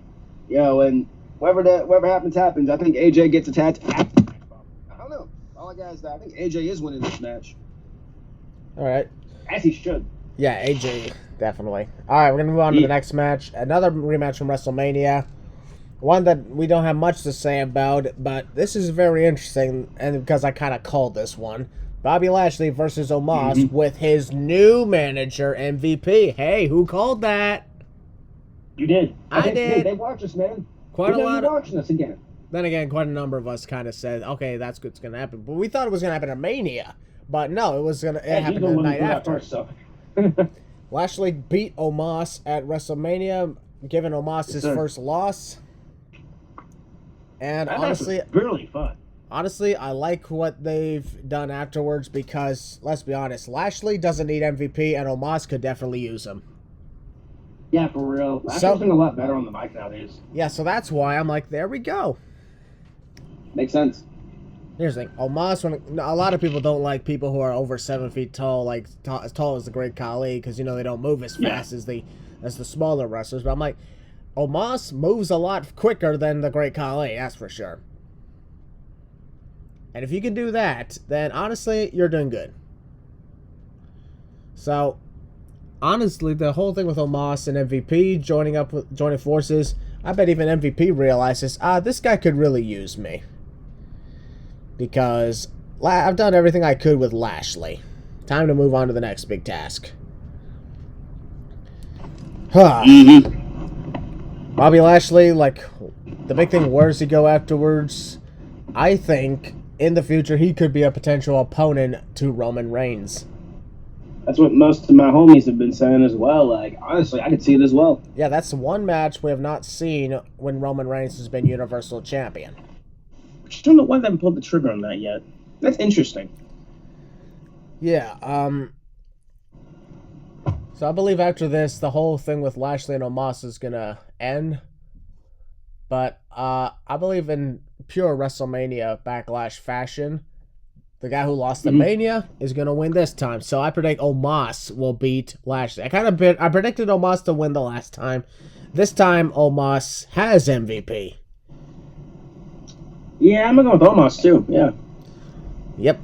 and whatever happens. I think AJ gets attacked. I don't know. All I got is that I think AJ is winning this match. All right. As he should. Yeah, AJ, definitely. All right, we're going to move on to the next match. Another rematch from WrestleMania. One that we don't have much to say about, but this is very interesting, and because I kind of called this one. Bobby Lashley versus Omos with his new manager, MVP. Hey, who called that? You did. I did. They watched us, man. Quite a lot. Watching us again. Then again, quite a number of us kind of said, okay, that's what's going to happen. But we thought it was going to happen at Mania. But no, it happened the night after. First, so. Lashley beat Omos at WrestleMania, giving Omos his first loss. And honestly, really fun. Honestly, I like what they've done afterwards because, let's be honest, Lashley doesn't need MVP, and Omos could definitely use him. Yeah, for real. Lashley's been a lot better on the mic nowadays. Yeah, so that's why I'm like, there we go. Makes sense. Here's the thing, Omos, a lot of people don't like people who are over 7 feet tall, like as tall as the Great Khali, because, they don't move as fast as the smaller wrestlers, but I'm like, Omos moves a lot quicker than the Great Khali, that's for sure. And if you can do that, then honestly, you're doing good. So, honestly, the whole thing with Omos and MVP joining forces, I bet even MVP realizes, this guy could really use me. Because I've done everything I could with Lashley. Time to move on to the next big task. Bobby Lashley, the big thing, where does he go afterwards? I think, in the future, he could be a potential opponent to Roman Reigns. That's what most of my homies have been saying as well. Honestly, I could see it as well. Yeah, that's one match we have not seen when Roman Reigns has been Universal Champion. I just don't know why they haven't pulled the trigger on that yet. That's interesting. Yeah, so I believe after this, the whole thing with Lashley and Omos is going to end. But I believe in pure WrestleMania Backlash fashion, the guy who lost the Mania is going to win this time. So I predict Omos will beat Lashley. I predicted Omos to win the last time. This time, Omos has MVP. Yeah, I'm going to go with Omos too, yeah. Yep.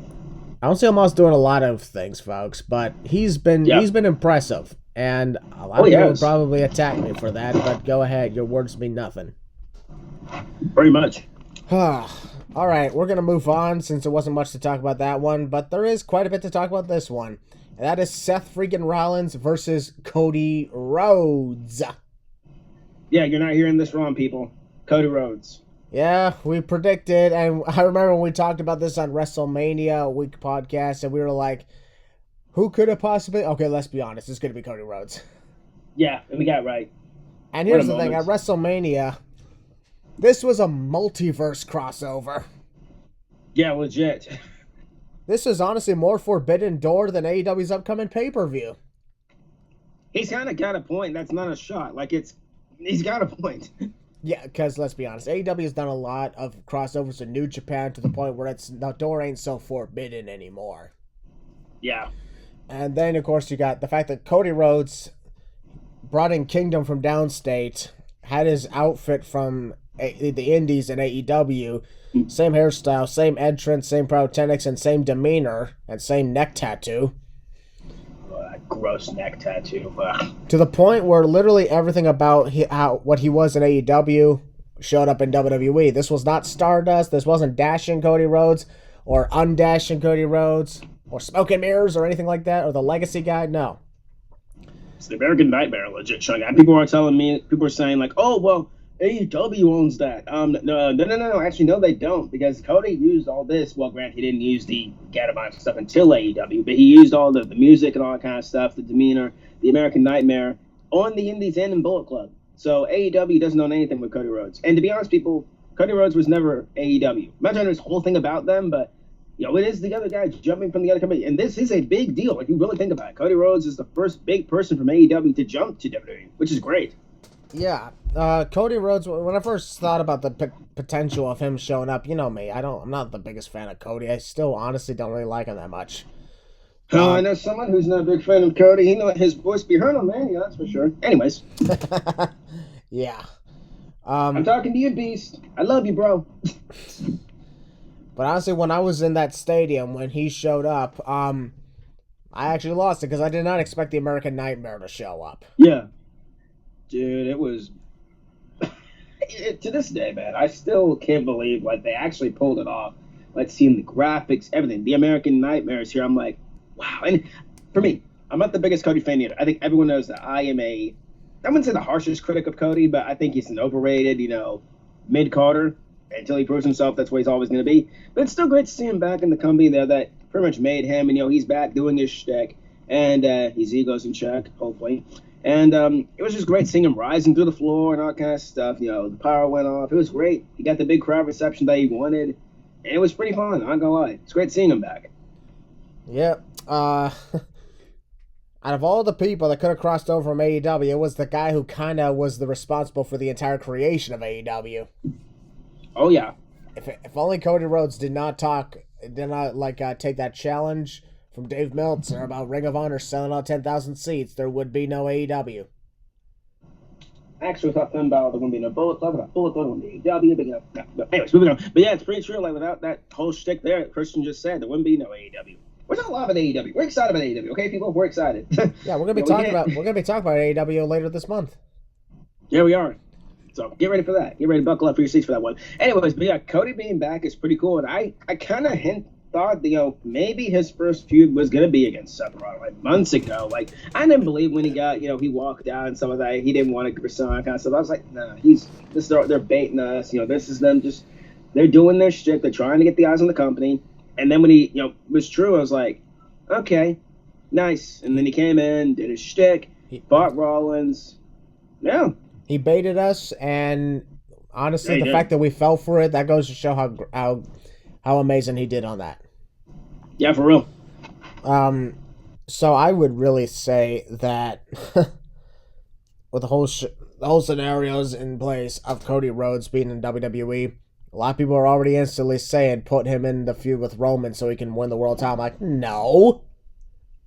I don't see Omos doing a lot of things, folks, but he's been impressive. And a lot of people will probably attack me for that, but go ahead. Your words mean nothing. Very much. All right, we're going to move on since there wasn't much to talk about that one, but there is quite a bit to talk about this one. And that is Seth freaking Rollins versus Cody Rhodes. Yeah, you're not hearing this wrong, people. Cody Rhodes. Yeah, we predicted, and I remember when we talked about this on WrestleMania Week podcast, and we were like, who could have possibly... Okay, let's be honest, it's going to be Cody Rhodes. Yeah, and we got it right. And here's the thing, at WrestleMania, this was a multiverse crossover. Yeah, legit. This is honestly more Forbidden Door than AEW's upcoming pay-per-view. He's kind of got a point. That's not a shot. He's got a point. Yeah, because let's be honest, AEW has done a lot of crossovers in New Japan to the point where the door ain't so forbidden anymore. Yeah. And then, of course, you got the fact that Cody Rhodes brought in Kingdom from downstate, had his outfit from the Indies and AEW, same hairstyle, same entrance, same pyrotechnics, and same demeanor, and same neck tattoo. That gross neck tattoo. To the point where literally everything about what he was in AEW showed up in WWE. This was not Stardust. This wasn't dashing Cody Rhodes or undashing Cody Rhodes or smoke and mirrors or anything like that or the legacy guy. No. It's the American Nightmare legit showing up. People are saying oh, well, AEW owns that. No. Actually, no, they don't, because Cody used all this. Well, granted, he didn't use the Gatabon stuff until AEW, but he used all the music and all that kind of stuff, the demeanor, the American Nightmare, on the Indies and in Bullet Club. So AEW doesn't own anything with Cody Rhodes. And to be honest, people, Cody Rhodes was never AEW. I'm not trying to know this whole thing about them, but it is the other guy jumping from the other company, and this is a big deal. Like, you really think about it, Cody Rhodes is the first big person from AEW to jump to WWE, which is great. Yeah, Cody Rhodes. When I first thought about the potential of him showing up, you know me, I'm not the biggest fan of Cody. I still honestly don't really like him that much. I know someone who's not a big fan of Cody. He know his voice be heard on man, yeah, that's for sure. Anyways. Yeah. I'm talking to you, Beast. I love you, bro. But honestly, when I was in that stadium when he showed up, I actually lost it because I did not expect the American Nightmare to show up. Yeah. Dude, it was... to this day, man, I still can't believe, like, they actually pulled it off. Like, seeing the graphics, everything. The American Nightmares here, I'm like, wow. And for me, I'm not the biggest Cody fan yet. I think everyone knows that I wouldn't say the harshest critic of Cody, but I think he's an overrated, mid-carder. Until he proves himself, that's what he's always going to be. But it's still great to see him back in the company there that pretty much made him. And, he's back doing his shtick. And his ego's in check, hopefully. And it was just great seeing him rising through the floor and all kind of stuff. The power went off. It was great. He got the big crowd reception that he wanted. And it was pretty fun, I'm not going to lie. It's great seeing him back. Yeah. Out of all the people that could have crossed over from AEW, it was the guy who kind of was the responsible for the entire creation of AEW. Oh, yeah. If only Cody Rhodes did not take that challenge from Dave Meltzer about Ring of Honor selling out 10,000 seats, there would be no AEW. I actually thought Finn Balor there wouldn't be no Bullet Club, without Bullet Club, wouldn't be AEW, but anyways, moving on. But yeah, it's pretty true. Like, without that whole shtick there, Christian just said, there wouldn't be no AEW. We're not loving AEW. We're excited about AEW, okay, people? We're excited. Yeah, we're gonna be talking about AEW later this month. Yeah, we are. So get ready for that. Get ready to buckle up for your seats for that one. Anyways, but yeah, Cody being back is pretty cool. And I kind of thought, maybe his first feud was going to be against Seth Rollins like months ago. Like, I didn't believe when he got, he walked out and some of that. He didn't want to persona kind of stuff. I was like, nah, they're baiting us. This is them just, they're doing their shit. They're trying to get the eyes on the company. And then when he, was true, I was like, okay, nice. And then he came in, did his shtick, fought Rollins. Yeah. He baited us, and honestly, the fact that we fell for it, that goes to show how amazing he did on that. Yeah, for real. So I would really say that with the whole scenarios in place of Cody Rhodes being in WWE, a lot of people are already instantly saying put him in the feud with Roman so he can win the world title. I'm like, no,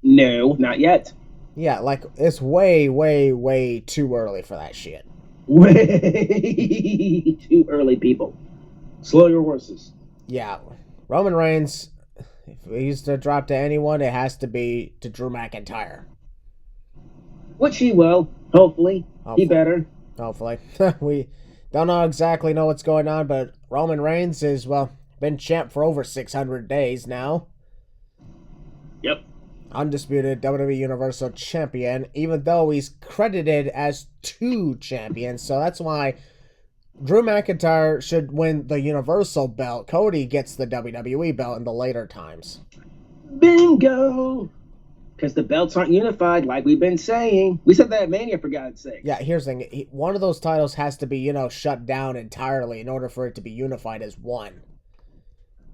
not yet. Yeah, like, it's way, way, way too early for that shit. Way too early, people. Slow your horses. Yeah. Roman Reigns, if he's to drop to anyone, it has to be to Drew McIntyre. Which he will, hopefully. He better. Hopefully. We don't exactly know what's going on, but Roman Reigns is, been champ for over 600 days now. Yep. Undisputed WWE Universal Champion, even though he's credited as 2 champions. So that's why Drew McIntyre should win the Universal belt. Cody gets the WWE belt in the later times. Bingo! Because the belts aren't unified, like we've been saying. We said that at Mania, for God's sake. Yeah, here's the thing. One of those titles has to be, shut down entirely in order for it to be unified as one.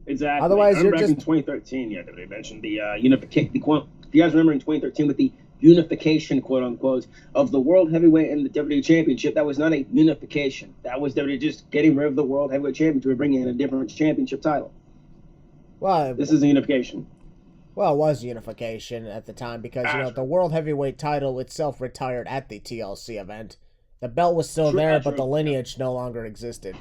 Exactly. Otherwise, you're just in 2013. Yeah, they mentioned the unification. If you guys remember in 2013 with the unification, quote unquote, of the World Heavyweight and the WWE Championship, that was not a unification. That was WWE just getting rid of the World Heavyweight Championship and bringing in a different championship title. Well, this is a unification. Well, it was unification at the time because the World Heavyweight title itself retired at the TLC event. The belt was still there, but the lineage no longer existed.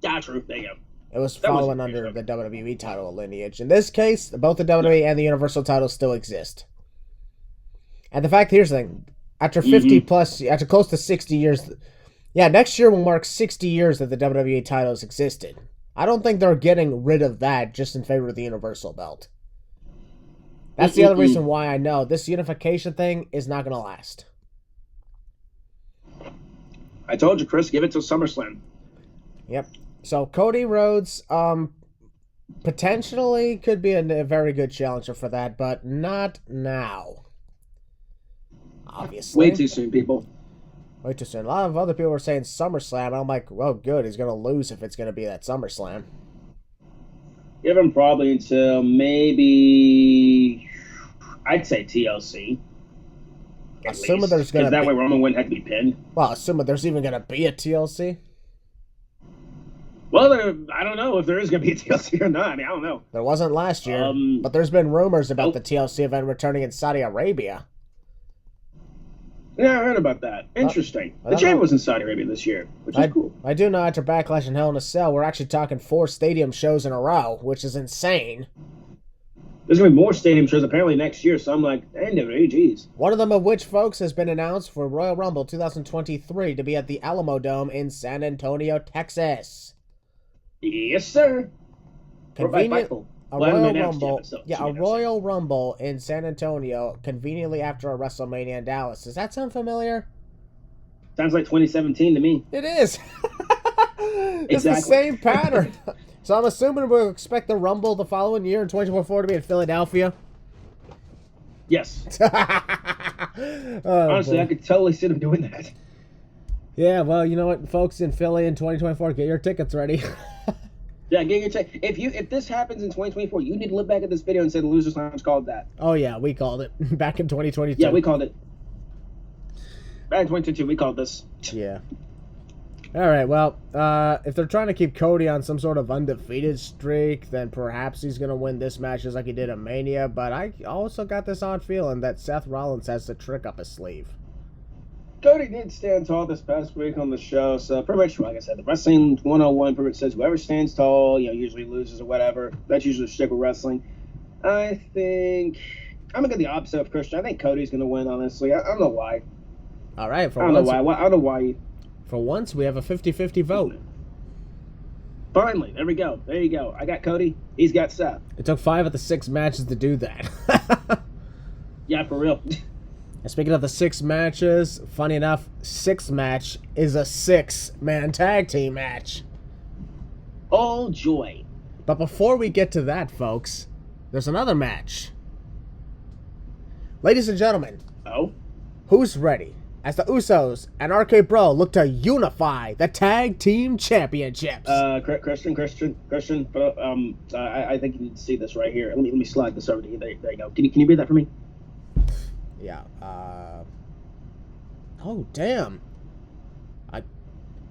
Yeah, true. There you go. It was falling under the WWE title lineage. In this case, both the WWE and the Universal titles still exist. And the fact, here's the thing. After 50 plus, after close to 60 years, next year will mark 60 years that the WWE titles existed. I don't think they're getting rid of that just in favor of the Universal belt. That's the other reason why I know this unification thing is not going to last. I told you, Chris, give it till SummerSlam. Yep. So Cody Rhodes potentially could be a very good challenger for that, but not now. Obviously. Way too soon, people. Way too soon. A lot of other people were saying SummerSlam, and I'm like, well, good. He's going to lose if it's going to be that SummerSlam. Give him probably until maybe, I'd say TLC. Assuming there's going to be... that way Roman wouldn't have to be pinned. Well, assuming there's even going to be a TLC. Well, I don't know if there is going to be a TLC or not. I mean, I don't know. There wasn't last year, but there's been rumors about the TLC event returning in Saudi Arabia. Yeah, I heard about that. Interesting. The champ was in Saudi Arabia this year, which is cool. I do know after Backlash and Hell in a Cell, we're actually talking 4 stadium shows in a row, which is insane. There's going to be more stadium shows apparently next year, so I'm like, WWE, geez. One of them of which, folks, has been announced for Royal Rumble 2023 to be at the Alamo Dome in San Antonio, Texas. Yes, sir. Convenient. A Royal Rumble, a Royal Rumble in San Antonio, conveniently after a WrestleMania in Dallas. Does that sound familiar? Sounds like 2017 to me. It is. It's the same pattern. So I'm assuming we'll expect the Rumble the following year in 2024 to be in Philadelphia. Yes. Honestly, I could totally see them doing that. Yeah, well, you know what, folks in Philly in 2024, get your tickets ready. Yeah, get your check. If this happens in 2024, you need to look back at this video and say the Losers Lounge called that. Oh yeah, we called it back in 2022. Yeah, we called it. Back in 2022, we called this. Yeah. All right. Well, if they're trying to keep Cody on some sort of undefeated streak, then perhaps he's gonna win this match just like he did at Mania. But I also got this odd feeling that Seth Rollins has the trick up his sleeve. Cody did stand tall this past week on the show, so pretty much, like I said, the Wrestling 101 pretty much says whoever stands tall, usually loses or whatever. That's usually the shtick with wrestling. I think I'm gonna get the opposite of Christian. I think Cody's gonna win, honestly. I don't know why. All right, I don't know why. For once, we have a 50-50 vote. Finally, there we go. There you go. I got Cody. He's got Seth. It took 5 of the 6 matches to do that. Yeah, for real. And speaking of the 6 matches, funny enough, 6th match is a 6-man tag team match. Oh, joy. But before we get to that, folks, there's another match. Ladies and gentlemen. Oh? Who's ready? As the Usos and RK Bro look to unify the tag team championships. Christian. I think you need to see this right here. Let me slide this over to you. There you go. Can you read that for me? Yeah. Oh, damn.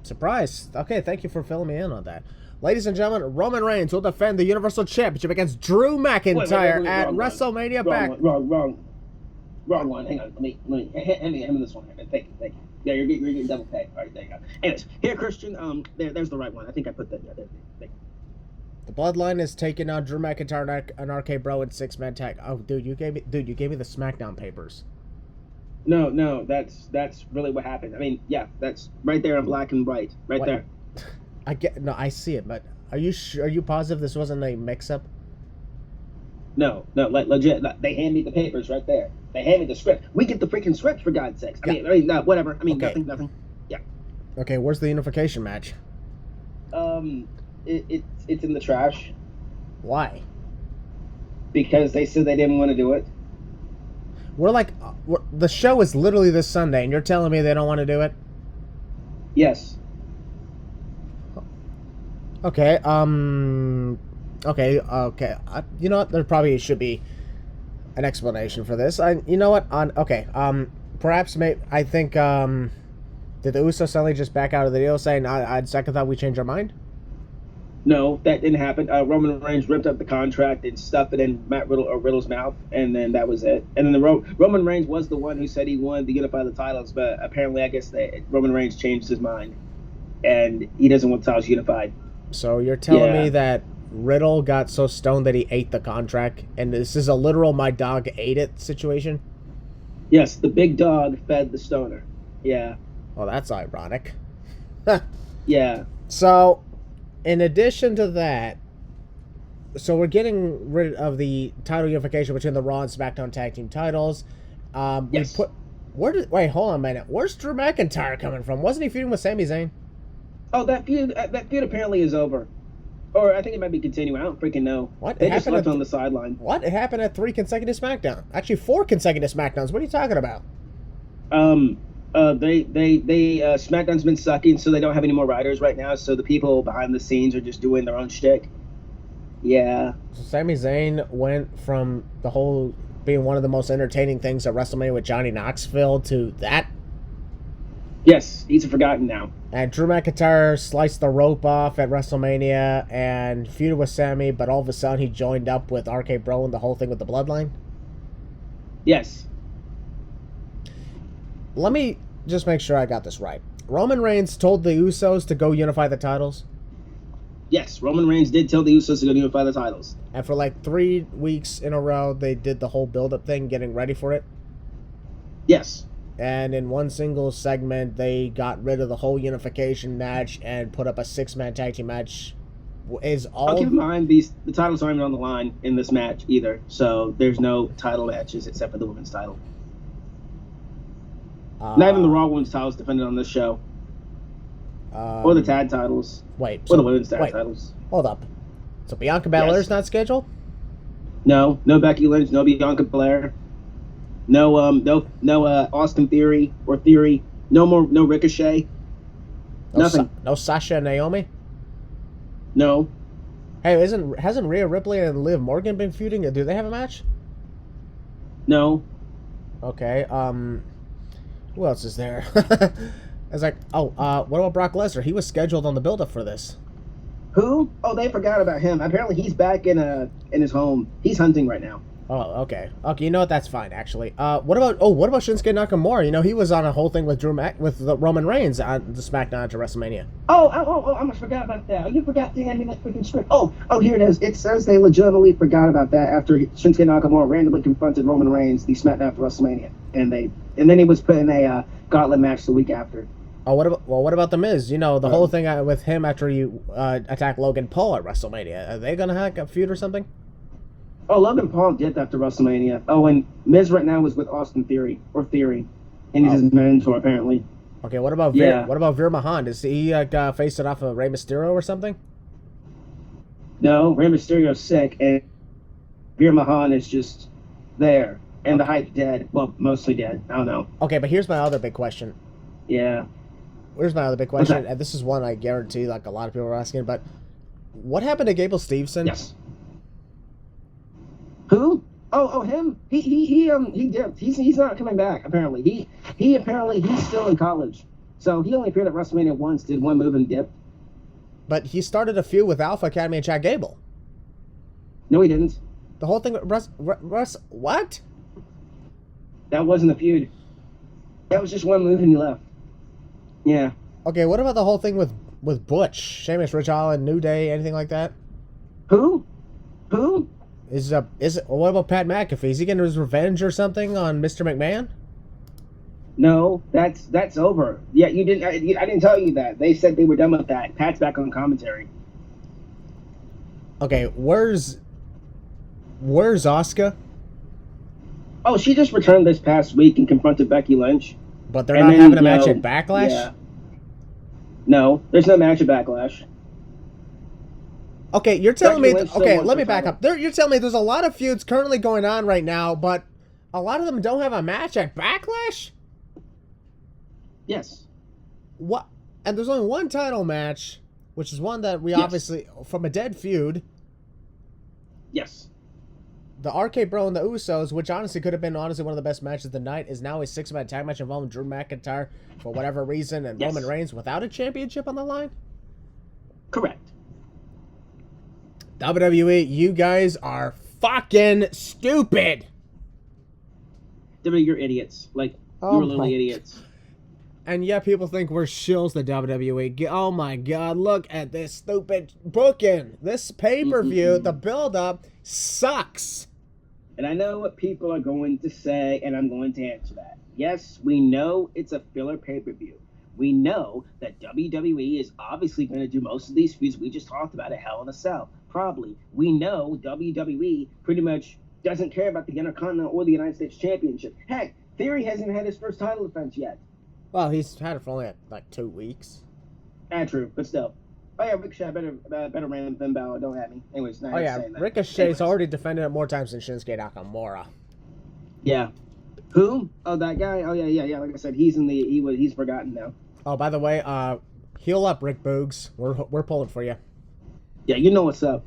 Surprised. Okay, thank you for filling me in on that. Ladies and gentlemen, Roman Reigns will defend the Universal Championship against Drew McIntyre at WrestleMania Backlash. Wrong one. Hang on. Let me hand me this one. Thank you. Yeah, you're getting double pay. All right, there you go. Anyways, here, Christian. There's the right one. I think I put that. Yeah, there. The Bloodline is taking on Drew McIntyre and RK Bro in 6-man tag. Oh, dude, you gave me the SmackDown papers. No, that's really what happened. I mean, yeah, that's right there in black and white, right there. I see it, but are you positive this wasn't a mix-up? No, like legit. They hand me the papers right there. They hand me the script. We get the freaking script, for God's sakes. I mean, whatever. I mean, okay. Nothing. Yeah. Okay, where's the unification match? It's in the trash. Why? Because they said they didn't want to do it. The show is literally this Sunday, and you're telling me they don't want to do it? Yes. Okay. Okay. You know what? There probably should be an explanation for this. You know what? Perhaps I think did the Usos suddenly just back out of the deal, saying I'd second thought we changed our mind? No, that didn't happen. Roman Reigns ripped up the contract and stuffed it in Riddle's mouth, and then that was it. And then Roman Reigns was the one who said he wanted to unify the titles, but apparently, I guess Roman Reigns changed his mind, and he doesn't want titles unified. So you're telling me that Riddle got so stoned that he ate the contract, and this is a literal "my dog ate it" situation? Yes, the big dog fed the stoner. Yeah. Well, that's ironic. Yeah. So, in addition to that, so we're getting rid of the title unification between the Raw and SmackDown tag team titles. Yes. Wait, hold on a minute. Where's Drew McIntyre coming from? Wasn't he feuding with Sami Zayn? Oh, that feud apparently is over. Or I think it might be continuing. I don't freaking know. What? They just left on the sideline. What? It happened at 3 consecutive SmackDown. Actually, 4 consecutive SmackDowns. What are you talking about? SmackDown's been sucking, so they don't have any more writers right now. So the people behind the scenes are just doing their own shtick. Yeah. So Sami Zayn went from the whole being one of the most entertaining things at WrestleMania with Johnny Knoxville to that. Yes, he's forgotten now. And Drew McIntyre sliced the rope off at WrestleMania and feuded with Sami, but all of a sudden he joined up with RK Bro and the whole thing with the Bloodline. Yes. Let me just make sure I got this right. Roman Reigns told the Usos to go unify the titles. Yes, Roman Reigns did tell the Usos to go unify the titles. And for like 3 weeks in a row, they did the whole build-up thing, getting ready for it. Yes. And in one single segment, they got rid of the whole unification match and put up a 6-man tag team match. I'll keep in mind, the titles aren't even on the line in this match either. So there's no title matches except for the women's title. Not even the Raw women's titles defended on this show. Or the tag titles. Wait. Or the women's tag titles. Hold up. So Bianca Belair's not scheduled? No Becky Lynch, no Bianca Belair. No Austin Theory or Theory. No Ricochet. Nothing. No Sasha and Naomi? No. Hey, hasn't Rhea Ripley and Liv Morgan been feuding? Do they have a match? No. Okay. Who else is there? I was like, what about Brock Lesnar? He was scheduled on the build-up for this. Who? Oh, they forgot about him. Apparently, he's back in his home. He's hunting right now. Oh, okay. Okay, you know what? That's fine, actually. What about Shinsuke Nakamura? You know, he was on a whole thing with Roman Reigns on the SmackDown to WrestleMania. Oh, I almost forgot about that. You forgot to hand me that freaking script. Oh, here it is. It says they legitimately forgot about that after Shinsuke Nakamura randomly confronted Roman Reigns the SmackDown after WrestleMania, and then he was put in a gauntlet match the week after. Oh, what about The Miz? You know, the whole thing with him after you attacked Logan Paul at WrestleMania. Are they gonna have a feud or something? Oh, Logan Paul did after WrestleMania. Oh, and Miz right now is with Austin Theory, and he's his mentor apparently. Okay, what about Veer Mahan? Does he face it off of Rey Mysterio or something? No, Rey Mysterio's sick, and Veer Mahan is just there, and the Hype dead. Well, mostly dead. I don't know. Okay, but here's my other big question. Yeah. Here's my other big question, and this is one I guarantee like a lot of people are asking, but what happened to Gable Steveson? Yes. Who? Oh, him. He dipped. He's not coming back. Apparently, he's still in college. So he only appeared at WrestleMania once, did one move and dipped. But he started a feud with Alpha Academy and Chad Gable. No, he didn't. The whole thing with Russ. What? That wasn't a feud. That was just one move and he left. Yeah. Okay, what about the whole thing with Butch, Sheamus, Rich Holland, New Day, anything like that? Who? What about Pat McAfee? Is he getting his revenge or something on Mr. McMahon? No, that's over. Yeah, you didn't. I didn't tell you that. They said they were done with that. Pat's back on commentary. Okay, where's Asuka? Oh, she just returned this past week and confronted Becky Lynch. But they're not having a match at Backlash? Yeah. No, there's no match at Backlash. Okay, you're telling me... Okay, let me back up. You're telling me there's a lot of feuds currently going on right now, but a lot of them don't have a match at Backlash? Yes. What? And there's only one title match, which is one that we obviously... From a dead feud. Yes. The RK Bro and the Usos, which honestly could have been one of the best matches of the night, is now a 6-man tag match involving Drew McIntyre for whatever reason and Roman Reigns without a championship on the line? Correct. WWE, you guys are fucking stupid. WWE, you're idiots. Like, you're literally idiots. And yeah, people think we're shills to WWE. Oh my god, look at this stupid booking. This pay-per-view, the build-up, sucks. And I know what people are going to say, and I'm going to answer that. Yes, we know it's a filler pay-per-view. We know that WWE is obviously going to do most of these feuds we just talked about at Hell in a Cell. Probably. We know WWE pretty much doesn't care about the Intercontinental or the United States Championship. Heck, Theory hasn't even had his first title defense yet. Well, he's had it for only like 2 weeks. True, but still. Oh yeah, Ricochet better ran than Balor. Don't at me. Anyways, oh yeah, Ricochet's already defended it more times than Shinsuke Nakamura. Yeah. Who? Oh, that guy. Oh yeah. Like I said, he's forgotten now. Oh, by the way, heal up, Rick Boogs. We're pulling for you. Yeah, you know what's up.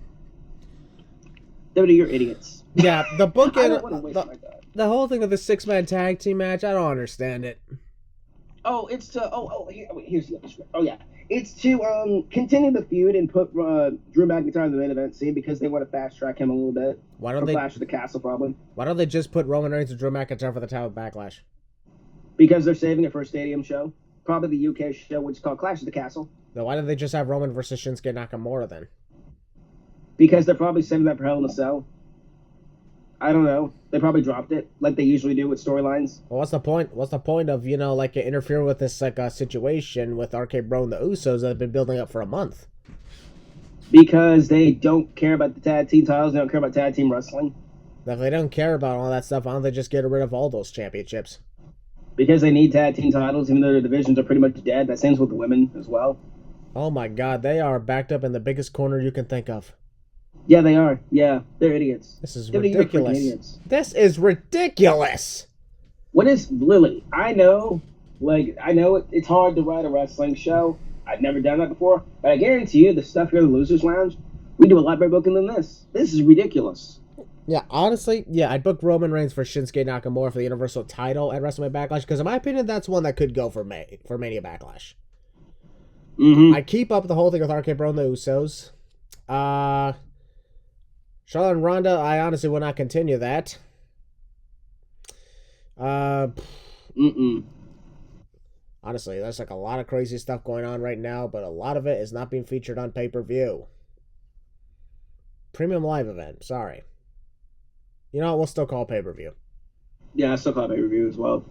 WWE, you're idiots. Yeah, the book I don't want to waste my time. The whole thing of the 6-man tag team match, I don't understand it. Oh, it's to here's the other script. Oh yeah, it's to continue the feud and put Drew McIntyre in the main event scene because they want to fast track him a little bit. Why don't they Clash of the Castle probably? Why don't they just put Roman Reigns and Drew McIntyre for the title of Backlash? Because they're saving it for a stadium show, probably the UK show, which is called Clash of the Castle. Then why don't they just have Roman versus Shinsuke Nakamura then? Because they're probably saving that for Hell in a Cell. I don't know. They probably dropped it, like they usually do with storylines. Well, what's the point? What's the point of, like, interfere with this, like, situation with RK Bro and the Usos that have been building up for a month? Because they don't care about the tag team titles. They don't care about tag team wrestling. If they don't care about all that stuff, why don't they just get rid of all those championships? Because they need tag team titles, even though their divisions are pretty much dead. That same with the women as well. Oh my God, they are backed up in the biggest corner you can think of. Yeah, they are. Yeah, they're idiots. This is ridiculous. This is ridiculous. What is WILLIE? I know it's hard to write a wrestling show. I've never done that before, but I guarantee you the stuff here in the Losers Lounge, we do a lot better booking than this. This is ridiculous. Yeah, honestly, I'd book Roman Reigns for Shinsuke Nakamura for the Universal title at WrestleMania Backlash, because in my opinion, that's one that could go for Mania Backlash. Mm-hmm. I keep up the whole thing with RK Bro and the Usos. Charlotte and Ronda, I honestly will not continue that. Honestly, there's like a lot of crazy stuff going on right now, but a lot of it is not being featured on pay-per-view. Premium live event, sorry. You know what, we'll still call it pay-per-view. Yeah, I still call it pay-per-view as well.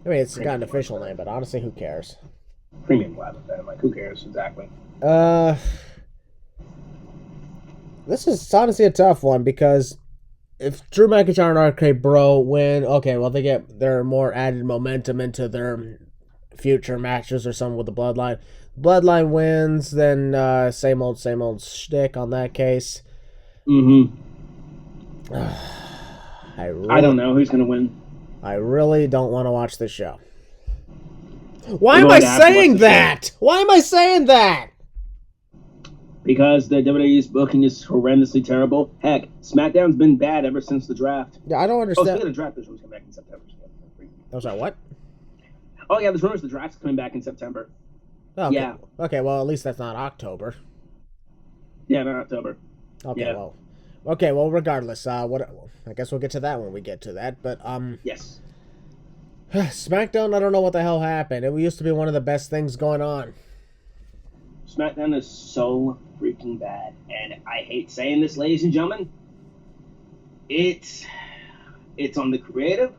I mean, it's got an official name, but honestly, who cares? Premium live event, like, who cares, exactly. This is honestly a tough one, because if Drew McIntyre and RK Bro win, okay, well, they get their more added momentum into their future matches or something with the Bloodline. Bloodline wins, then same old shtick on that case. Mm-hmm. I don't know who's going to win. I really don't want to watch this show. Why am I saying that? Why am I saying that? Because the WWE's booking is horrendously terrible. Heck, SmackDown's been bad ever since the draft. Yeah, I don't understand. Oh, speaking of draft, there's rumors coming back in September. Oh, sorry, what? Oh, yeah, there's rumors the draft's coming back in September. Oh, okay. Yeah. Okay, well, at least that's not October. Yeah, not October. Okay, yeah. well, regardless, I guess we'll get to that when we get to that, but, yes. SmackDown, I don't know what the hell happened. It used to be one of the best things going on. SmackDown is so freaking bad, and I hate saying this, ladies and gentlemen. It's on the creative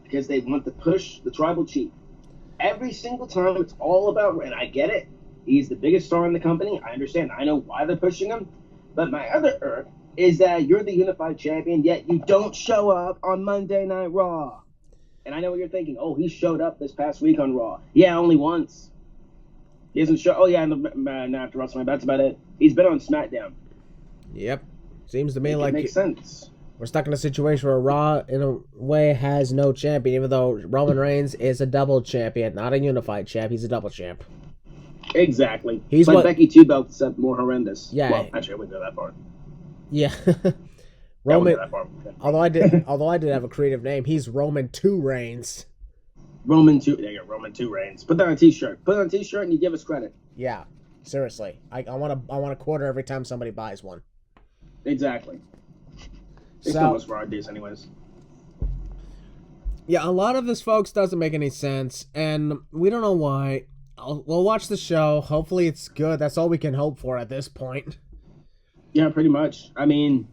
because they want to push the tribal chief. Every single time, it's all about, and I get it. He's the biggest star in the company. I understand. I know why they're pushing him. But my other irk is that you're the unified champion, yet you don't show up on Monday Night Raw. And I know what you're thinking. Oh, he showed up this past week on Raw. Yeah, only once. He hasn't shown. Oh, yeah, after WrestleMania. That's about it. He's been on SmackDown. Yep. Seems to me like it makes sense. We're stuck in a situation where Raw, in a way, has no champion, even though Roman Reigns is a double champion, not a unified champ. He's a double champ. Exactly. He's like Becky 2 belts, except more horrendous. Yeah. Well, actually, I wouldn't go that far. Yeah. Roman. Although I did have a creative name. He's Roman 2 Reigns. Roman 2. There you go. Roman 2 Reigns. Put that on a T-shirt. Put it on a T-shirt, and you give us credit. Yeah. Seriously. I want a quarter every time somebody buys one. Exactly. It's almost for our days, anyways. Yeah, a lot of this, folks, doesn't make any sense, and we don't know why. We'll watch the show. Hopefully it's good. That's all we can hope for at this point. Yeah, pretty much. I mean,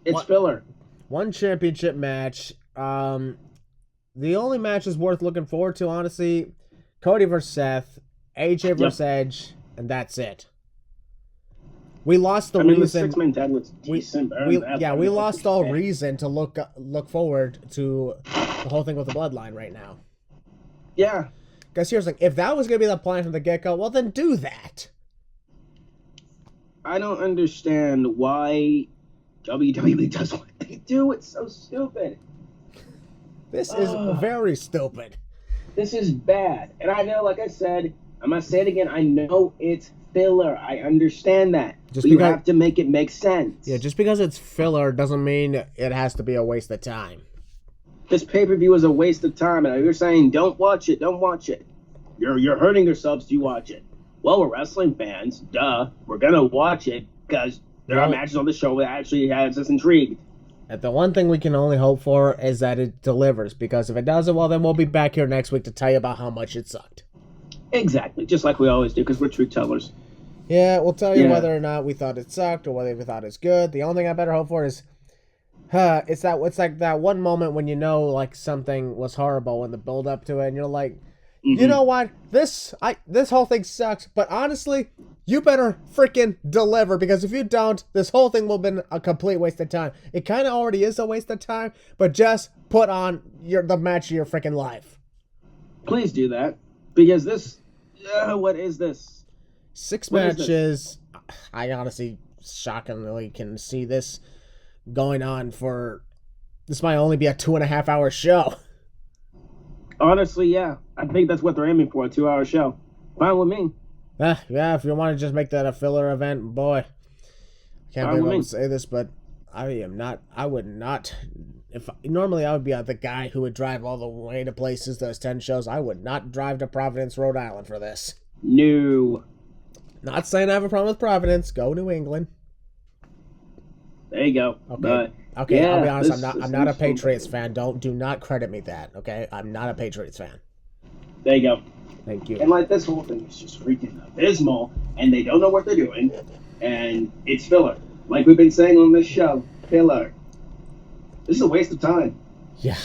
it's filler. One championship match. The only matches worth looking forward to, honestly, Cody versus Seth, AJ versus Edge, and that's it. We lost the reason. The 6-man tag was decent. We lost all reason to look forward to the whole thing with the Bloodline right now. Yeah. Because seriously, if that was going to be the plan from the get-go, well, then do that. I don't understand why WWE does what they do. It's so stupid. This is very stupid. This is bad. And I know, like I said, I'm going to say it again, I know it's filler. I understand that. You have to make it make sense. Yeah, just because it's filler doesn't mean it has to be a waste of time. This pay-per-view is a waste of time, and you're saying don't watch it. You're hurting yourselves if you watch it. Well, we're wrestling fans. Duh. We're gonna watch it because there are matches on the show that actually has us intrigued. And the one thing we can only hope for is that it delivers, because if it doesn't, well, then we'll be back here next week to tell you about how much it sucked. Exactly, just like we always do, because we're truth tellers. Yeah, we'll tell you whether or not we thought it sucked or whether we thought it's good. The only thing I better hope for is, it's like that one moment when you know like something was horrible in the build up to it, and you're like, you know what, this whole thing sucks, but honestly, you better freaking deliver, because if you don't, this whole thing will have been a complete waste of time. It kind of already is a waste of time, but just put on the match of your freaking life. Please do that, because this, what is this? 6 matches. I honestly, shockingly, can see this going on for. This might only be a 2.5 hour show. Honestly, yeah, I think that's what they're aiming for—a 2-hour show. Fine with me. Yeah, if you want to just make that a filler event, boy. I can't believe I would say this, but I would not. Normally I would be the guy who would drive all the way to places, those 10 shows. I would not drive to Providence, Rhode Island for this. No. Not saying I have a problem with Providence. Go New England. There you go. Okay, yeah, I'll be honest. I'm not a Patriots fan. Do not credit me that. Okay, I'm not a Patriots fan. There you go. Thank you. And like this whole thing is just freaking abysmal, and they don't know what they're doing, and it's filler. Like we've been saying on this show, filler. This is a waste of time. Yeah.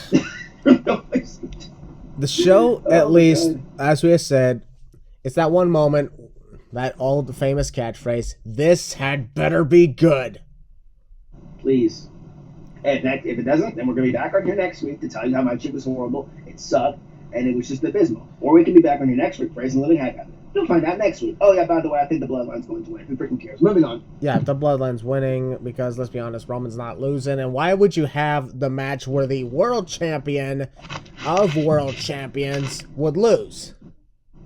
The show, at least, as we have said, it's that one moment, that old famous catchphrase, "This had better be good." Please. And if it doesn't, then we're going to be back on here next week to tell you how much it was horrible, it sucked, and it was just abysmal. Or we can be back on here next week praising the living heck out of it. You'll find out next week. Oh, yeah, by the way, I think the Bloodline's going to win. Who freaking cares? Moving on. Yeah, the Bloodline's winning because, let's be honest, Roman's not losing. And why would you have the match where the world champion of world champions would lose?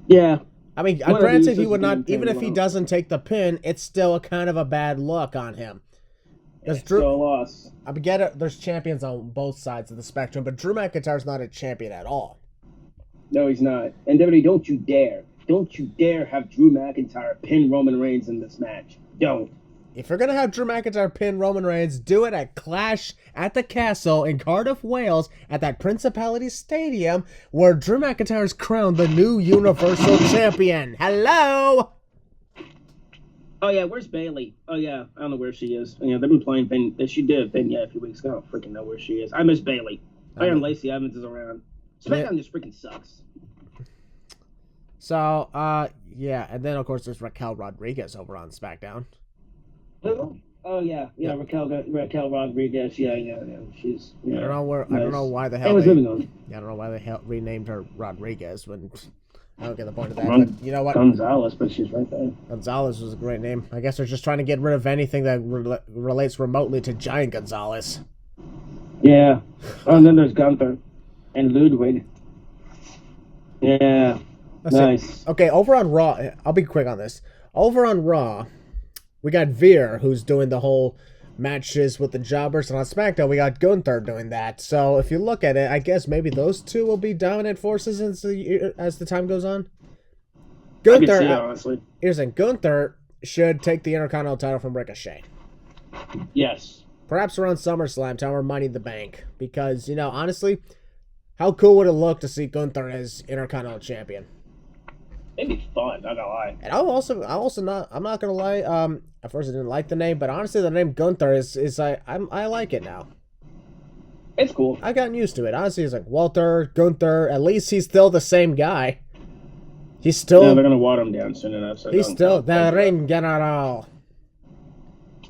Yeah. I mean, granted, he would not, even if he doesn't take the pin, it's still a kind of a bad look on him. It's still a loss. I get it, there's champions on both sides of the spectrum, but Drew McIntyre's not a champion at all. No, he's not. And WWE, don't you dare have Drew McIntyre pin Roman Reigns in this match. Don't. If you're going to have Drew McIntyre pin Roman Reigns, do it at Clash at the Castle in Cardiff, Wales, at that Principality Stadium, where Drew McIntyre's crowned the new Universal Champion. Hello! Oh, yeah, where's Bayley? Oh, yeah, I don't know where she is. Yeah, they've been playing Finn. She did Finn, a few weeks ago. I don't freaking know where she is. I miss Bayley. Iron Lacey Evans is around. SmackDown just freaking sucks. So, yeah, and then, of course, there's Raquel Rodriguez over on SmackDown. Who? Oh, yeah, Raquel Rodriguez. Yeah. She's. Yeah, I don't know why the hell. I don't know why the hell renamed her Rodriguez when. I don't get the point of that, but you know what? Gonzalez, but she's right there. Gonzalez was a great name. I guess they're just trying to get rid of anything that relates remotely to Giant Gonzalez. Yeah. Oh, and then there's Gunther and Ludwig. Yeah. Nice. Okay, over on Raw, I'll be quick on this. Over on Raw, we got Veer, who's doing the whole matches with the jobbers, and on SmackDown we got Gunther doing that. So if you look at it, I guess maybe those two will be dominant forces as the time goes on. Gunther, honestly. Here's the thing, Gunther should take the Intercontinental title from Ricochet. Yes. Perhaps around SummerSlam, time or Money in the Bank, because honestly, how cool would it look to see Gunther as Intercontinental Champion? It'd be fun, not gonna lie. And I'm not gonna lie. At first I didn't like the name, but honestly, the name Gunther I like it now. It's cool. I've gotten used to it. Honestly, it's like Walter, Gunther. At least he's still the same guy. He's still. Yeah, they're gonna water him down soon enough. So he's still the Ring General.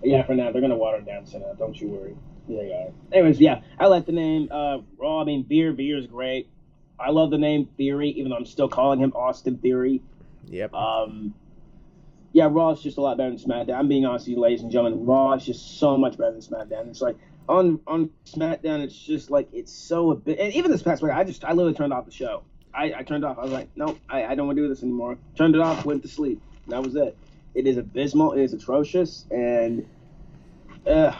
Yeah, for now they're gonna water him down soon enough. Don't you worry. Yeah. Anyways, yeah, I like the name. Raw. I mean, Veer's great. I love the name Theory, even though I'm still calling him Austin Theory. Yep. Yeah, Raw is just a lot better than SmackDown. I'm being honest with you, ladies and gentlemen. Raw is just so much better than SmackDown. It's like on SmackDown, it's just like it's so a bit. And even this past week, I literally turned off the show. I turned off. I was like, nope, I don't want to do this anymore. Turned it off, went to sleep. And that was it. It is abysmal. It is atrocious. And I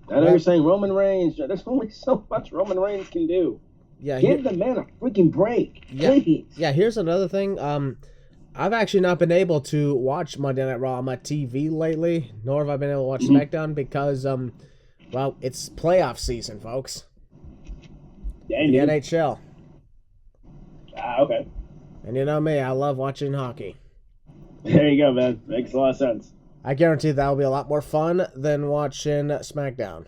know you're saying Roman Reigns. There's only so much Roman Reigns can do. Yeah, give the man a freaking break, please. Yeah, here's another thing. I've actually not been able to watch Monday Night Raw on my TV lately, nor have I been able to watch SmackDown because, well, it's playoff season, folks. Yeah, the NHL. Okay. And you know me, I love watching hockey. There you go, man. Makes a lot of sense. I guarantee that will be a lot more fun than watching SmackDown.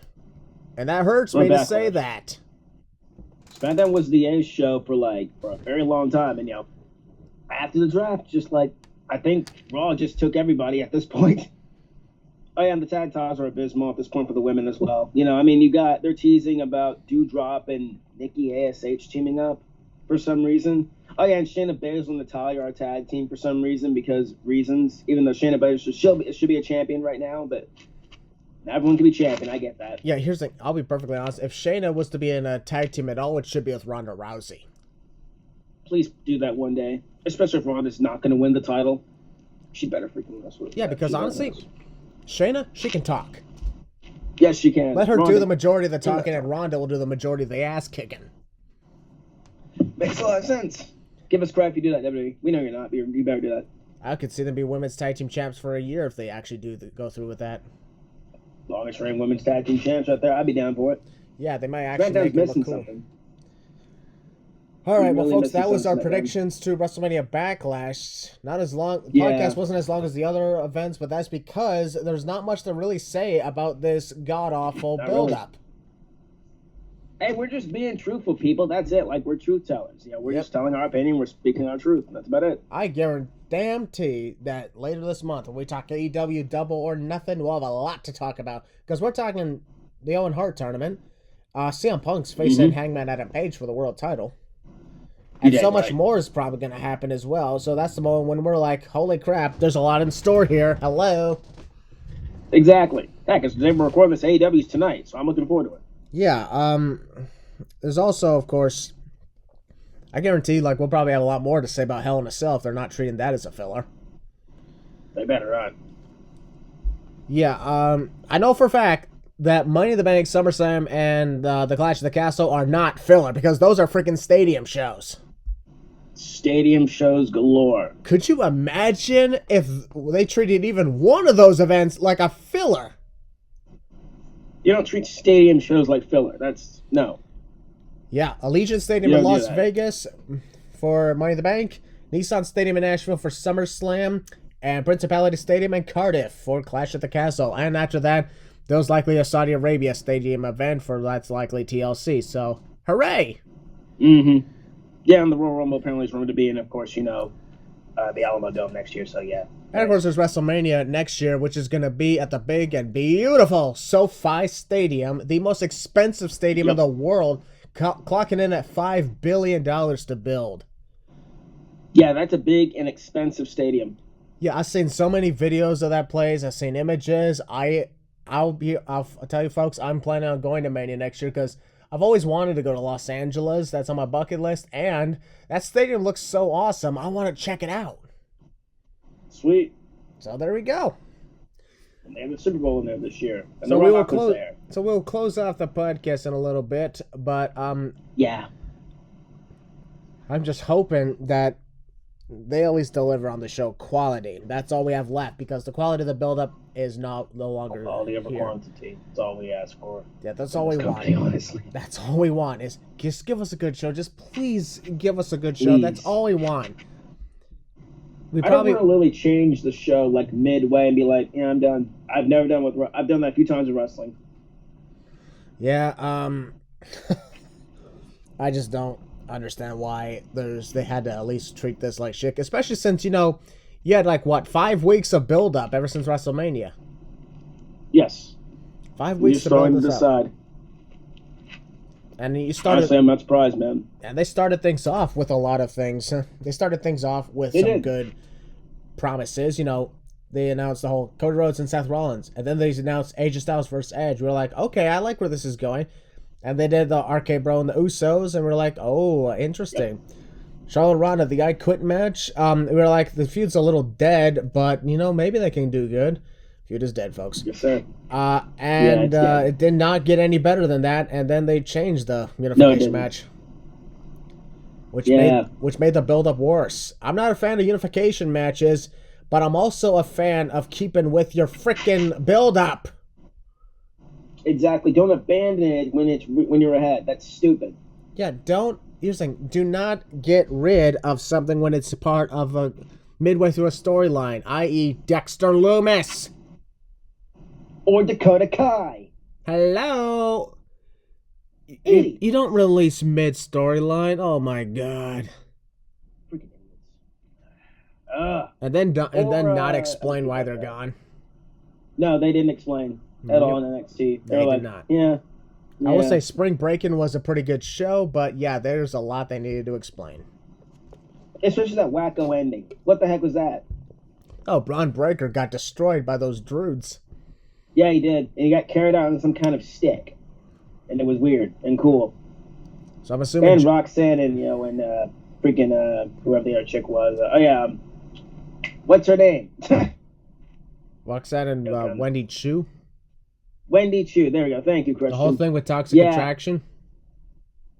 And that hurts me to say that. SmackDown was the A show for a very long time, and after the draft, I think Raw just took everybody at this point. Oh yeah, and the tag titles are abysmal at this point for the women as well. They're teasing about Doudrop and Nikki ASH teaming up for some reason. Oh yeah, and Shayna Baszler and Natalya are a tag team for some reason even though Shayna Baszler should be a champion right now, but everyone can be champion. I get that. Yeah, here's the thing. I'll be perfectly honest. If Shayna was to be in a tag team at all, it should be with Ronda Rousey. Please do that one day. Especially if Ronda's not going to win the title. She better freaking wrestle. Yeah, because honestly, Shayna, she can talk. Yes, she can. Let her do the majority of the talking, and Ronda will do the majority of the ass kicking. Makes a lot of sense. Give us crap if you do that, WWE. We know you're not. You better do that. I could see them be women's tag team champs for a year if they actually go through with that. Longest reigning women's tag team champs right there. I'd be down for it. Yeah, they might actually make it look cool. Something. All right, well, folks, that was our predictions to WrestleMania Backlash. Not as long. The podcast wasn't as long as the other events, but that's because there's not much to really say about this god-awful build-up. Hey, we're just being truthful, people. That's it. We're truth tellers. We're just telling our opinion. We're speaking our truth. That's about it. I guarantee that later this month, when we talk AEW Double or Nothing, we'll have a lot to talk about. Because we're talking the Owen Hart tournament. CM Punk's facing Hangman Adam Page for the world title. And so much more is probably going to happen as well. So that's the moment when we're like, holy crap, there's a lot in store here. Hello. Exactly. Yeah, because they were recording this AEW's tonight, so I'm looking forward to it. Yeah, there's also, of course, I guarantee, we'll probably have a lot more to say about Hell in a Cell if they're not treating that as a filler. They better not. Yeah, I know for a fact that Money in the Bank, SummerSlam, and the Clash of the Castle are not filler, because those are freaking stadium shows. Stadium shows galore. Could you imagine if they treated even one of those events like a filler? You don't treat stadium shows like filler. No. Yeah, Allegiant Stadium in Las Vegas for Money in the Bank, Nissan Stadium in Nashville for SummerSlam, and Principality Stadium in Cardiff for Clash at the Castle. And after that, there's likely a Saudi Arabia Stadium event for that's likely TLC. So, hooray! Mm-hmm. Yeah, and the Royal Rumble apparently is rumored to be in, of course, the Alamo Dome next year, so yeah. And of course, there's WrestleMania next year, which is going to be at the big and beautiful SoFi Stadium, the most expensive stadium in the world, clocking in at $5 billion to build. Yeah, that's a big and expensive stadium. Yeah, I've seen so many videos of that place. I've seen images. I'll tell you, folks, I'm planning on going to Mania next year because I've always wanted to go to Los Angeles. That's on my bucket list, and that stadium looks so awesome. I want to check it out. Sweet. So there we go. And they have the Super Bowl in there this year. And so we'll close off the podcast in a little bit, but yeah, I'm just hoping that they at least deliver on the show quality. That's all we have left, because the quality of the build-up is no longer quality over quantity. That's all we ask for. Yeah, that's all we want. Honestly, that's all we want is just give us a good show. Just please give us a good show. Please. That's all we want. I don't want to literally change the show midway and be like, yeah, I'm done. I've done that a few times with wrestling. Yeah, I just don't understand why they had to at least treat this like shit, especially since you had 5 weeks of build up ever since WrestleMania. Yes, 5 weeks to build this up. And you started. Honestly, I'm not surprised, man. And they started things off with a lot of things. They started things off with some good promises. They announced the whole Cody Rhodes and Seth Rollins, and then they announced AJ Styles versus Edge. We were like, okay, I like where this is going. And they did the RK Bro and the Usos, and we're like, oh, interesting. Yep. Charlotte and Ronda, the I Quit match. We were like, the feud's a little dead, but, maybe they can do good. Feud is dead, folks. Yes, sir. It did not get any better than that, and then they changed the unification match. Which made the build-up worse. I'm not a fan of unification matches, but I'm also a fan of keeping with your frickin' build-up. Exactly. Don't abandon it when you're ahead. That's stupid. Yeah, do not get rid of something when it's a part of a midway through a storyline, i.e. Dexter Lumis. Or Dakota Kai. Hello. You don't release mid-storyline. Oh my god. Freaking idiots. And then not explain why they're gone. No, they didn't explain at all in NXT. They did not. Yeah. I will say Spring Breakin' was a pretty good show, but yeah, there's a lot they needed to explain. Especially that wacko ending. What the heck was that? Oh, Braun Breaker got destroyed by those druids. Yeah, he did. And he got carried out on some kind of stick. And it was weird and cool. So I'm assuming... And Roxanne and, freaking, whoever the other chick was. What's her name? Roxanne and Wendy Chu? Wendy Chu. There we go. Thank you, Christian. The whole thing with Toxic Attraction?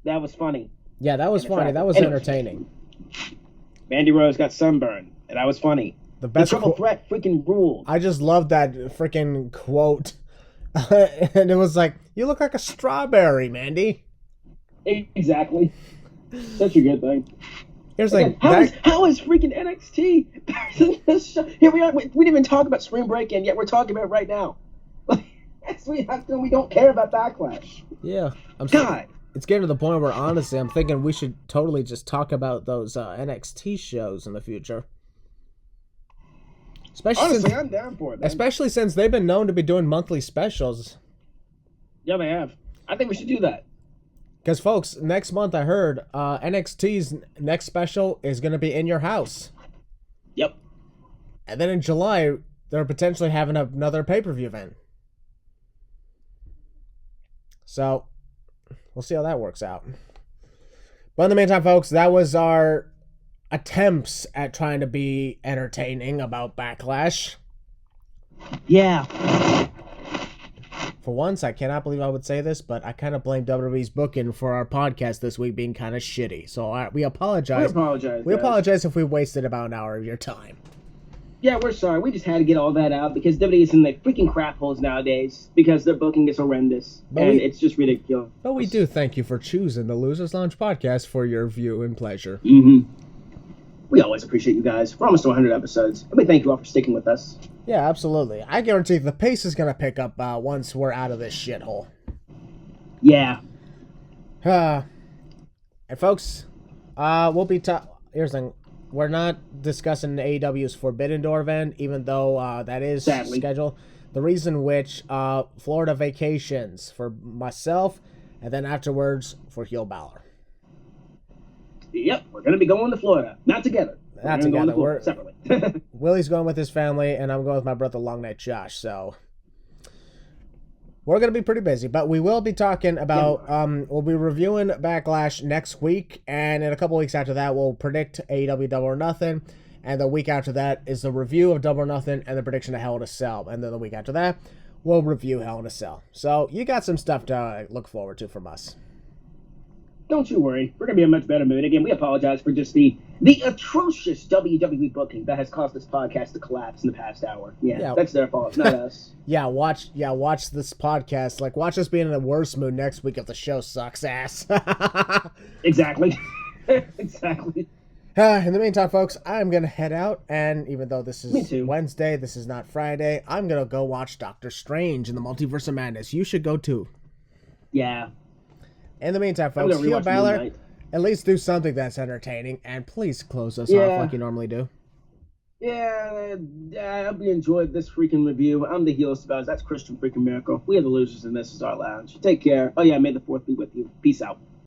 That was funny. Yeah, that was funny. That was entertaining. Mandy Rose got sunburned, and that was funny. The triple threat freaking ruled. I just love that freaking quote. And it was like, you look like a strawberry, Mandy. Exactly. Such a good thing. Here's like, how is freaking NXT? Here we are. We didn't even talk about Spring Break, and yet we're talking about it right now. We don't care about Backlash. Yeah. God. It's getting to the point where, honestly, I'm thinking we should totally just talk about those NXT shows in the future. I'm down for it, man. Especially since they've been known to be doing monthly specials. Yeah, they have. I think we should do that. Because, folks, next month I heard NXT's next special is going to be In Your House. Yep. And then in July, they're potentially having another pay-per-view event. So, we'll see how that works out. But in the meantime, folks, that was our attempts at trying to be entertaining about Backlash. Yeah. For once, I cannot believe I would say this, but I kind of blame WWE's booking for our podcast this week being kind of shitty. So we apologize. We apologize if we wasted about an hour of your time. Yeah, we're sorry. We just had to get all that out because WWE is in the freaking crap holes nowadays because their booking is horrendous. It's just ridiculous. But we do thank you for choosing the Losers Lounge podcast for your view and pleasure. Mm-hmm. We always appreciate you guys. We're almost to 100 episodes. And we thank you all for sticking with us. Yeah, absolutely. I guarantee the pace is going to pick up once we're out of this shithole. Yeah. And folks, we'll be... Here's the thing. We're not discussing AEW's Forbidden Door event, even though that is scheduled. The reason which, Florida vacations for myself, and then afterwards for Heel Balor. Yep, we're going to be going to Florida. Not together. Not together. We're separately. Willie's going with his family, and I'm going with my brother Long Night Josh, so... We're going to be pretty busy, but we will be talking about, we'll be reviewing Backlash next week, and in a couple weeks after that, we'll predict AEW Double or Nothing, and the week after that is the review of Double or Nothing and the prediction of Hell in a Cell, and then the week after that, we'll review Hell in a Cell. So, you got some stuff to look forward to from us. Don't you worry. We're going to be in a much better mood. Again, we apologize for just the atrocious WWE booking that has caused this podcast to collapse in the past hour. Yeah. That's their fault, not us. Watch this podcast. Like, watch us be in a worse mood next week if the show sucks ass. Exactly. Exactly. In the meantime, folks, I'm going to head out, and even though this is Wednesday, this is not Friday, I'm going to go watch Doctor Strange in the Multiverse of Madness. You should go too. Yeah. In the meantantime, folks, Heel Balor, at least do something that's entertaining, and please close us off like you normally do. Yeah, I hope you enjoyed this freaking review. I'm the Heel Spouse. That's Christian freaking Miracle. We are the losers, and this is our lounge. Take care. Oh, yeah, may the 4th be with you. Peace out.